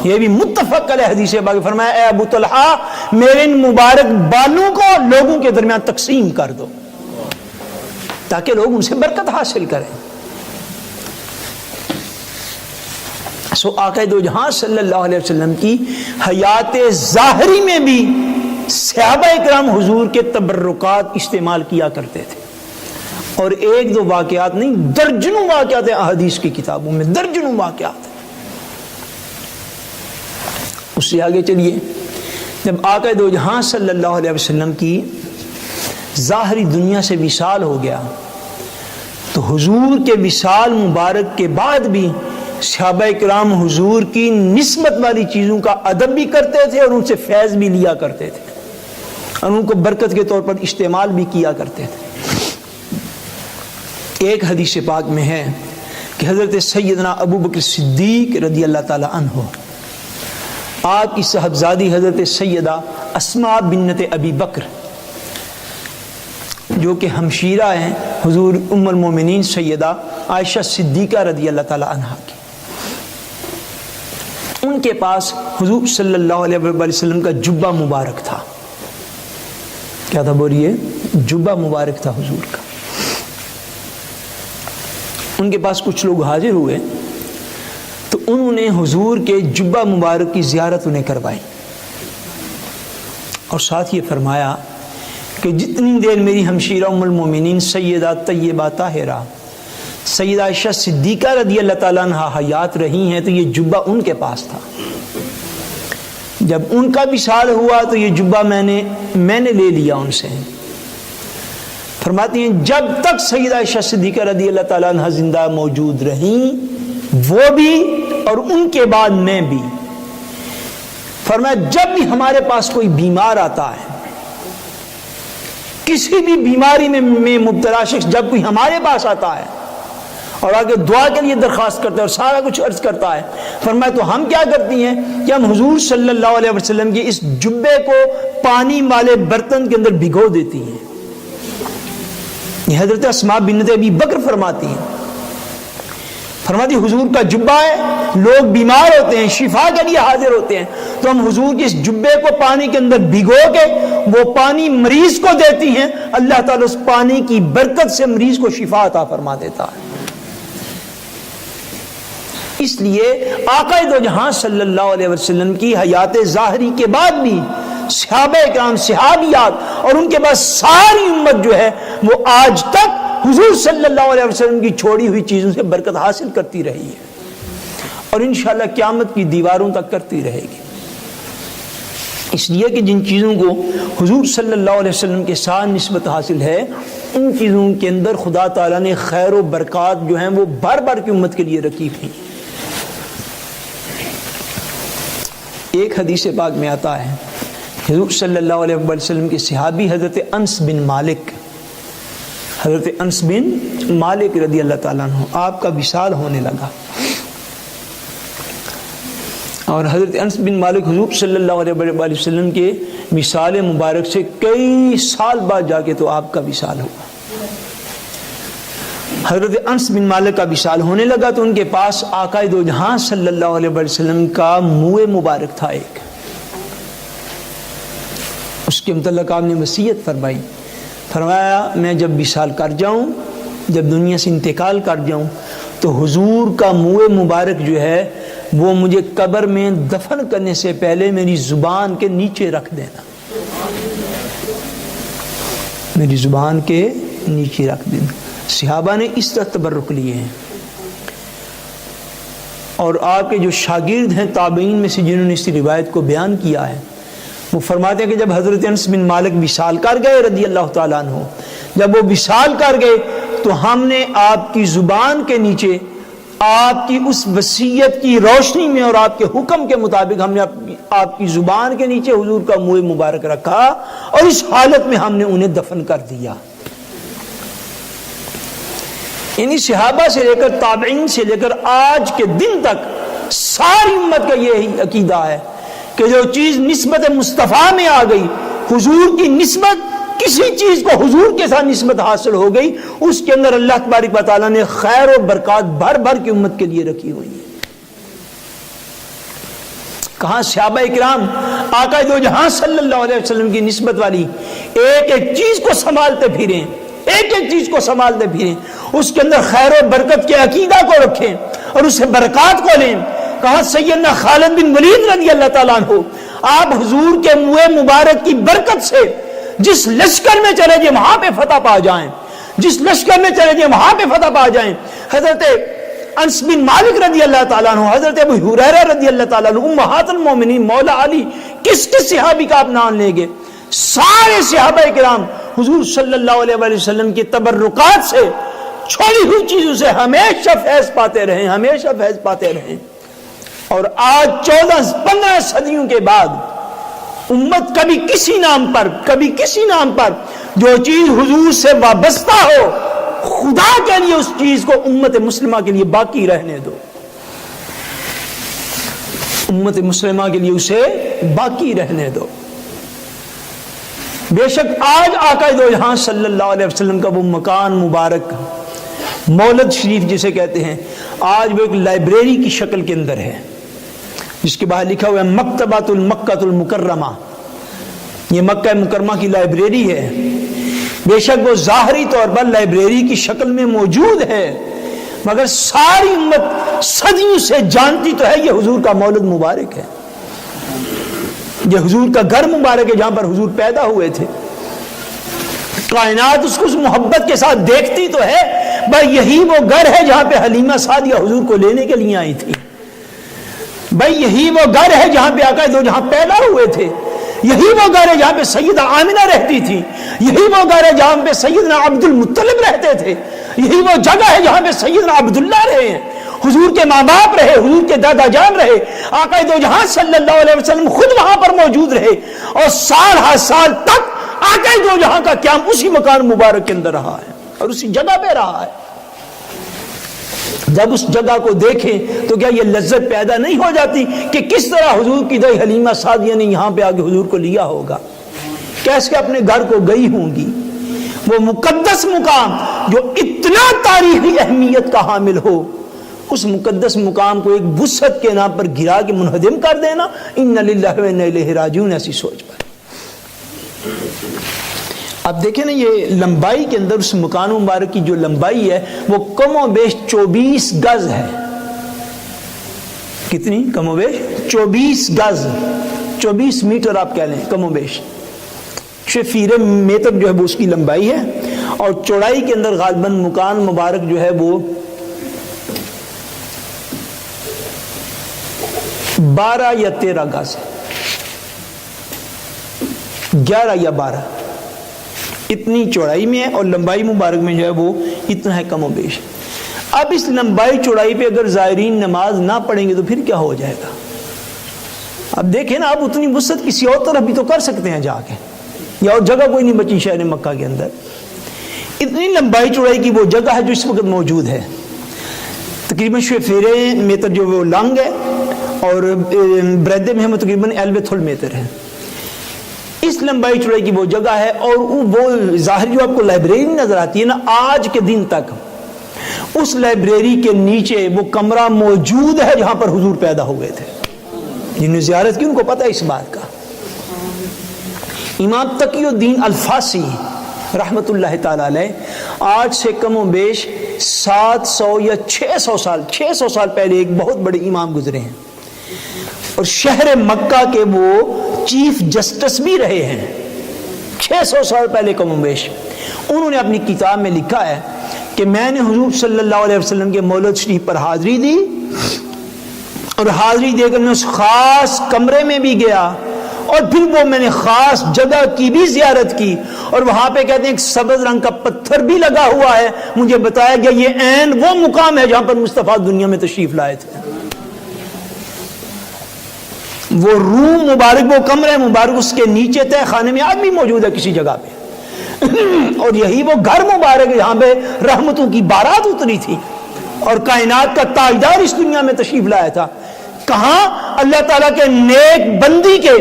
یہ بھی متفق علیہ حدیث پاک، فرمایا اے ابو طلحہ میرے ان مبارک بالوں کو لوگوں کے درمیان تقسیم کر دو تاکہ لوگ ان سے برکت حاصل کریں۔ سو آقا دو جہاں صلی اللہ علیہ وسلم کی حیات ظاہری میں بھی صحابہ اکرام حضور کے تبرکات استعمال کیا کرتے تھے، اور ایک دو واقعات نہیں درجنوں واقعات ہیں احادیث کی کتابوں میں، درجنوں واقعات ہیں۔ اس سے آگے چلیے، جب آقا دو جہاں صلی اللہ علیہ وسلم کی ظاہری دنیا سے وصال ہو گیا تو حضور کے وصال مبارک کے بعد بھی صحابہ کرام حضور کی نسبت والی چیزوں کا ادب بھی کرتے تھے اور ان سے فیض بھی لیا کرتے تھے اور ان کو برکت کے طور پر استعمال بھی کیا کرتے تھے۔ ایک حدیث پاک میں ہے کہ حضرت سیدنا ابو بکر صدیق رضی اللہ تعالی عنہ آپ کی صاحبزادی حضرت سیدہ اسماء بنت ابی بکر جو کہ ہمشیرہ ہیں حضور ام المومنین سیدہ عائشہ صدیقہ رضی اللہ تعالی عنہا کی، ان کے پاس حضور صلی اللہ علیہ وسلم کا جبہ مبارک تھا. کیا تھا بولیے؟ جبہ مبارک تھا حضور کا. ان کے پاس کچھ لوگ حاضر ہوئے تو انہوں نے حضور کے جبہ مبارک کی زیارت انہیں کروائی اور ساتھ یہ فرمایا کہ جتنی دیر میری ہمشیرہ ام المومنین سیدہ طیبہ طاہرہ سیدہ عائشہ صدیقہ رضی اللہ تعالیٰ عنہا حیات رہی ہیں تو یہ جبہ ان کے پاس تھا. جب ان کا وصال ہوا تو یہ جبہ میں نے لے لیا ان سے. فرماتی ہیں جب تک سیدہ عائشہ صدیقہ رضی اللہ تعالیٰ عنہا زندہ موجود رہیں وہ بھی اور ان کے بعد میں بھی، فرمایا جب بھی ہمارے پاس کوئی بیمار آتا ہے، کسی بھی بیماری میں مبتلا شخص جب کوئی ہمارے پاس آتا ہے اور آگے دعا کے لیے درخواست کرتا ہے اور سارا کچھ عرض کرتا ہے، فرمایا تو ہم کیا کرتی ہیں کہ ہم حضور صلی اللہ علیہ وسلم کے اس جبے کو پانی والے برتن کے اندر بھگو دیتی ہیں. یہ حضرت اسماء بنت ابی بکر فرماتی ہیں، فرماتی حضور کا جبہ ہے، لوگ بیمار ہوتے ہیں شفا کے لیے حاضر ہوتے ہیں تو ہم حضور کے اس جبے کو پانی کے اندر بھگو کے وہ پانی مریض کو دیتی ہیں، اللہ تعالیٰ اس پانی کی برکت سے مریض کو شفا عطا فرما دیتا ہے. اس لیے آقا دو جہاں صلی اللہ علیہ وسلم کی حیات ظاہری کے بعد بھی صحابہ کرام صحابیات اور ان کے بعد ساری امت جو ہے وہ آج تک حضور صلی اللہ علیہ وسلم کی چھوڑی ہوئی چیزوں سے برکت حاصل کرتی رہی ہے اور انشاءاللہ قیامت کی دیواروں تک کرتی رہے گی. اس لیے کہ جن چیزوں کو حضور صلی اللہ علیہ وسلم کے ساتھ نسبت حاصل ہے ان چیزوں کے اندر خدا تعالیٰ نے خیر و برکات جو ہیں وہ بار بار کی امت کے لیے رکھی تھی. ایک حدیث پاک میں آتا ہے حضور صلی اللہ علیہ وسلم کے صحابی حضرت انس بن مالک رضی اللہ تعالیٰ عنہ آپ کا وصال ہونے لگا اور حضرت انس بن مالک حضور صلی اللہ علیہ وسلم کے وصال مبارک سے کئی سال بعد جا کے تو آپ کا وصال ہوا. حضرت انس بن مالک کا وصال ہونے لگا تو ان کے پاس آقا دو جہاں صلی اللہ علیہ وسلم کا منہ مبارک تھا ایک، اس کے متعلق آپ نے وصیت فرمائی، فرمایا میں جب وصال کر جاؤں، جب دنیا سے انتقال کر جاؤں تو حضور کا منہ مبارک جو ہے وہ مجھے قبر میں دفن کرنے سے پہلے میری زبان کے نیچے رکھ دینا، میری زبان کے نیچے رکھ دینا. صحابہ نے اس طرح تبرک لیے ہیں اور آپ کے جو شاگرد ہیں تابعین میں سے جنہوں نے اس روایت کو بیان کیا ہے وہ فرماتے ہیں کہ جب حضرت انس بن مالک وصال کر گئے رضی اللہ تعالیٰ عنہ، جب وہ وصال کر گئے تو ہم نے آپ کی زبان کے نیچے آپ کی اس وصیت کی روشنی میں اور آپ کے حکم کے مطابق ہم نے آپ کی زبان کے نیچے حضور کا منہ مبارک رکھا اور اس حالت میں ہم نے انہیں دفن کر دیا. یعنی صحابہ سے لے کر تابعین سے لے کر آج کے دن تک ساری امت کا یہی عقیدہ ہے کہ جو چیز نسبت مصطفیٰ میں آ گئی، حضور کی نسبت، کسی چیز کو حضور کے ساتھ نسبت حاصل ہو گئی، اس کے اندر اللہ تبارک و تعالیٰ نے خیر و برکات بھر بھر کی امت کے لیے رکھی ہوئی ہے. کہاں صحابہ اکرام آقا دو جہاں صلی اللہ علیہ وسلم کی نسبت والی ایک ایک چیز کو سنبھالتے پھریں، ایک ایک چیز کو سنبھالتے پھریں، اس کے اندر خیر و برکت کے عقیدہ کو رکھیں اور اس سے برکات کو لیں. کہاں سیدنا خالد بن ولید رضی اللہ تعالیٰ عنہ آپ حضور کے منہ مبارک کی برکت سے جس لشکر میں چلے جائیں وہاں پہ فتح پا جائیں، جس لشکر میں چلے جائیں وہاں پہ فتح پا جائیں. حضرت انس بن مالک رضی اللہ تعالیٰ عنہ، حضرت ابو ہریرہ رضی اللہ تعالیٰ عنہ، امہات المومنین مولا علی، کس کس صحابی کا آپ نام لیں گے؟ سارے صحابہ کرام حضور صلی اللہ علیہ وسلم کی تبرکات سے، چھوڑی ہوئی چیزوں سے ہمیشہ فیض پاتے رہیں، ہمیشہ فیض پاتے رہیں. اور آج 14-15 صدیوں کے بعد امت کبھی کسی نام پر جو چیز حضور سے وابستہ ہو، خدا کے لیے اس چیز کو امت مسلمہ کے لیے باقی رہنے دو. امت مسلمہ کے لیے اسے باقی رہنے دو۔ بے شک آج آقا دو جہاں صلی اللہ علیہ وسلم کا وہ مکان مبارک مولد شریف جسے کہتے ہیں، آج وہ ایک لائبریری کی شکل کے اندر ہے، جس کے باہر لکھا ہوا ہے مکتبۃ المکۃ المکرمہ، یہ مکہ مکرمہ کی لائبریری ہے۔ بے شک وہ ظاہری طور پر لائبریری کی شکل میں موجود ہے، مگر ساری امت صدیوں سے جانتی تو ہے یہ حضور کا مولد مبارک ہے، یہ حضور کا گھر مبارک ہے جہاں پر حضور پیدا ہوئے تھے۔ کائنات اس کو اس محبت کے ساتھ دیکھتی تو ہے، بھائی یہی وہ گھر ہے جہاں پہ حلیمہ سعدیہ حضور کو لینے کے لیے آئی تھی، بھائی یہی وہ گھر ہے جہاں پہ آقا دو جہاں پیدا ہوئے تھے، یہی وہ گھر ہے جہاں پہ سیدہ آمنہ رہتی تھی، یہی وہ گھر ہے جہاں پہ سیدنا عبد المطلب رہتے تھے، یہی وہ جگہ ہے جہاں پہ سیدنا عبداللہ رہے ہیں، حضور کے ماں باپ رہے، حضور کے دادا جان رہے، آقا دو جہاں صلی اللہ علیہ وسلم خود وہاں پر موجود رہے، اور سال ہر سال تک آقا دو جہاں کا قیام اسی مکان مبارک کے اندر رہا ہے اور اسی جگہ پہ رہا ہے۔ جب اس جگہ کو دیکھیں تو کیا یہ لذت پیدا نہیں ہو جاتی کہ کس طرح حضور کی دائی حلیمہ سعدیہ نے یہاں پہ آگے حضور کو لیا ہوگا، کیسے اپنے گھر کو گئی ہوں گی، وہ مقدس مقام جو اتنا تاریخی اہمیت کا حامل ہو، اس مقدس مقام کو ایک وسعت کے نام پر گرا کے منہدم کر دینا، ان للہ و انا الیہ راجعون، ایسی سوچ پر۔ اب دیکھیں نا یہ لمبائی کے اندر اس مکان مبارک کی جو لمبائی ہے وہ کم و بیش 24 گز ہے۔ کتنی؟ کم و بیش 24 گز، 24 میٹر آپ کہہ لیں کم و بیش، 6 میٹر جو ہے وہ اس کی لمبائی ہے، اور چوڑائی کے اندر غالباً مکان مبارک جو ہے وہ 12 یا 13 گز ہے، 11 یا 12 اتنی چوڑائی میں ہے، اور لمبائی مبارک میں جو ہے وہ اتنا ہے کم و بیش۔ اب اس لمبائی چوڑائی پہ اگر زائرین نماز نہ پڑھیں گے تو پھر کیا ہو جائے گا؟ اب دیکھیں نا، آپ اتنی وسعت کسی اور طرف بھی تو کر سکتے ہیں جا کے، یا اور جگہ کوئی نہیں بچی شہر مکہ کے اندر۔ اتنی لمبائی چوڑائی کی وہ جگہ ہے جو اس وقت موجود ہے، تقریباً 6 میٹر جو وہ لانگ ہے، اور بریدے میں ہم تقریباً 11 میٹر ہے۔ اس لمبائی چوڑائی کی وہ جگہ ہے، اور وہ ظاہر جو آپ کو لائبریری نظر آتی ہے نا، آج کے دن تک اس لائبریری کے نیچے وہ کمرہ موجود ہے جہاں پر حضور پیدا ہوئے تھے۔ جنہوں نے زیارت کی ان کو پتہ ہے اس بات کا۔ امام تقی الدین الفاسی رحمت اللہ تعالی علیہ آج سے کم و بیش 700 یا 600 سال پہلے ایک بہت بڑے امام گزرے ہیں، اور شہر مکہ کے وہ چیف جسٹس بھی رہے ہیں 600 سال پہلے کم و بیش۔ انہوں نے اپنی کتاب میں لکھا ہے کہ میں نے حضور صلی اللہ علیہ وسلم کے مولد شریف پر حاضری دی، اور حاضری دے کر میں اس خاص کمرے میں بھی گیا، اور پھر وہ میں نے خاص جگہ کی بھی زیارت کی، اور وہاں پہ کہتے ہیں ایک سبز رنگ کا پتھر بھی لگا ہوا ہے، مجھے بتایا گیا یہ عین وہ مقام ہے جہاں پر مصطفیٰ دنیا میں تشریف لائے تھے۔ وہ روم مبارک، وہ کمرے مبارک، اس کے نیچے تہ خانے میں آج بھی موجود ہے کسی جگہ پہ، اور یہی وہ گھر مبارک ہے جہاں پہ رحمتوں کی بارات اتری تھی، اور کائنات کا تاجدار اس دنیا میں تشریف لایا تھا۔ کہاں؟ اللہ تعالیٰ کے نیک بندی کے،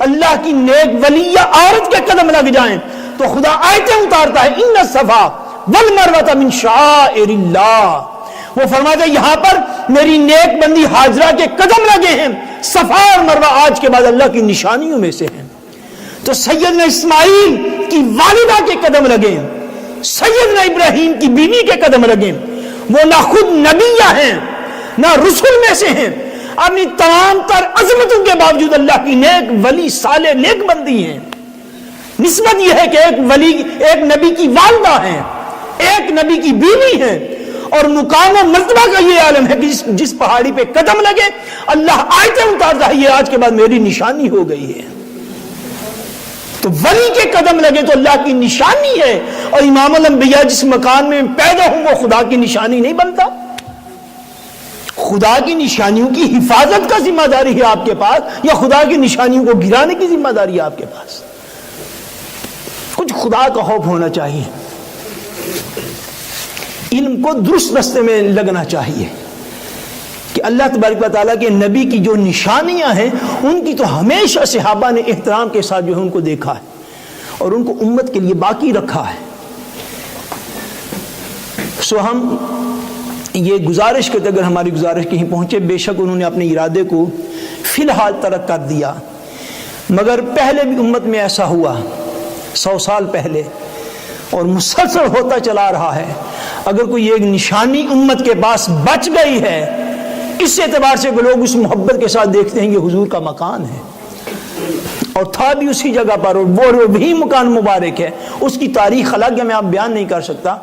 اللہ کی نیک ولیہ عورت کے قدم لگ جائیں تو خدا آیتیں اتارتا ہے، ان الصفا والمروہ من شعائر اللہ۔ وہ فرماتا ہے یہاں پر میری نیک بندی حاجرہ کے قدم لگے ہیں، صفا اور مروہ آج کے بعد اللہ کی نشانیوں میں سے ہیں۔ تو سیدنا اسماعیل کی والدہ کے قدم لگے، سیدنا ابراہیم کی بیوی کے قدم لگے، وہ نہ خود نبیہ ہیں نہ رسول میں سے ہیں، اپنی تمام تر عظمتوں کے باوجود اللہ کی نیک ولی صالح نیک بندی ہیں۔ نسبت یہ ہے کہ ایک ولی، ایک نبی کی والدہ ہیں، ایک نبی کی بیوی ہیں، اور مقام و مرتبہ کا یہ عالم ہے کہ جس پہاڑی پہ قدم لگے اللہ آیتیں اتارتا ہے یہ آج کے بعد میری نشانی ہو گئی ہے۔ تو ولی کے قدم لگے تو اللہ کی نشانی ہے، اور امام الانبیاء جس مکان میں پیدا ہوں وہ خدا کی نشانی نہیں بنتا۔ خدا کی نشانیوں کی حفاظت کا ذمہ داری ہے آپ کے پاس، یا خدا کی نشانیوں کو گرانے کی ذمہ داری ہے آپ کے پاس؟ کچھ خدا کا خوف ہونا چاہیے، علم کو درست راستے میں لگنا چاہیے کہ اللہ تبارک و تعالیٰ کے نبی کی جو نشانیاں ہیں ان کی تو ہمیشہ صحابہ نے احترام کے ساتھ جو ہے ان کو دیکھا ہے اور ان کو امت کے لیے باقی رکھا ہے. سو ہم یہ گزارش کرتے، اگر ہماری گزارش کہیں پہنچے، بے شک انہوں نے اپنے ارادے کو فی الحال ترک کر دیا، مگر پہلے بھی امت میں ایسا ہوا 100 سال پہلے اور مسلسل ہوتا چلا رہا ہے. اگر کوئی ایک نشانی امت کے پاس بچ گئی ہے، اس اعتبار سے کہ لوگ اس محبت کے ساتھ دیکھتے ہیں یہ حضور کا مکان ہے اور تھا بھی اسی جگہ پر، اور وہ بھی مکان مبارک ہے، اس کی تاریخ الگ ہے، میں آپ بیان نہیں کر سکتا.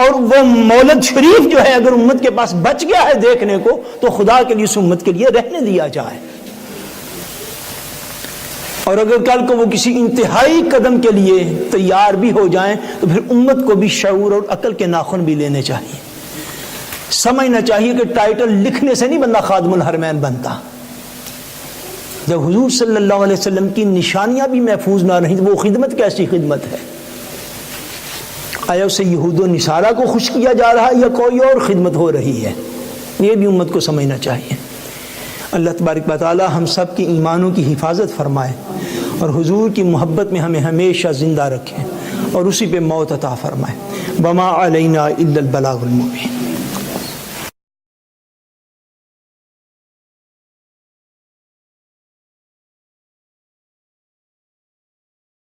اور وہ مولد شریف جو ہے اگر امت کے پاس بچ گیا ہے دیکھنے کو، تو خدا کے لیے اس امت کے لیے رہنے دیا جائے. اور اگر کل کو وہ کسی انتہائی قدم کے لیے تیار بھی ہو جائیں تو پھر امت کو بھی شعور اور عقل کے ناخن بھی لینے چاہیے. سمجھنا چاہیے کہ ٹائٹل لکھنے سے نہیں بندہ خادم الحرمین بنتا. جب حضور صلی اللہ علیہ وسلم کی نشانیاں بھی محفوظ نہ رہیں تو وہ خدمت کیسی خدمت ہے؟ آیا اسے یہود و نصارہ کو خوش کیا جا رہا ہے یا کوئی اور خدمت ہو رہی ہے؟ یہ بھی امت کو سمجھنا چاہیے. اللہ تبارک و تعالی ہم سب کی ایمانوں کی حفاظت فرمائے اور حضور کی محبت میں ہمیں ہمیشہ زندہ رکھے اور اسی پہ موت عطا فرمائے. وما علینا الا البلاغ المبین.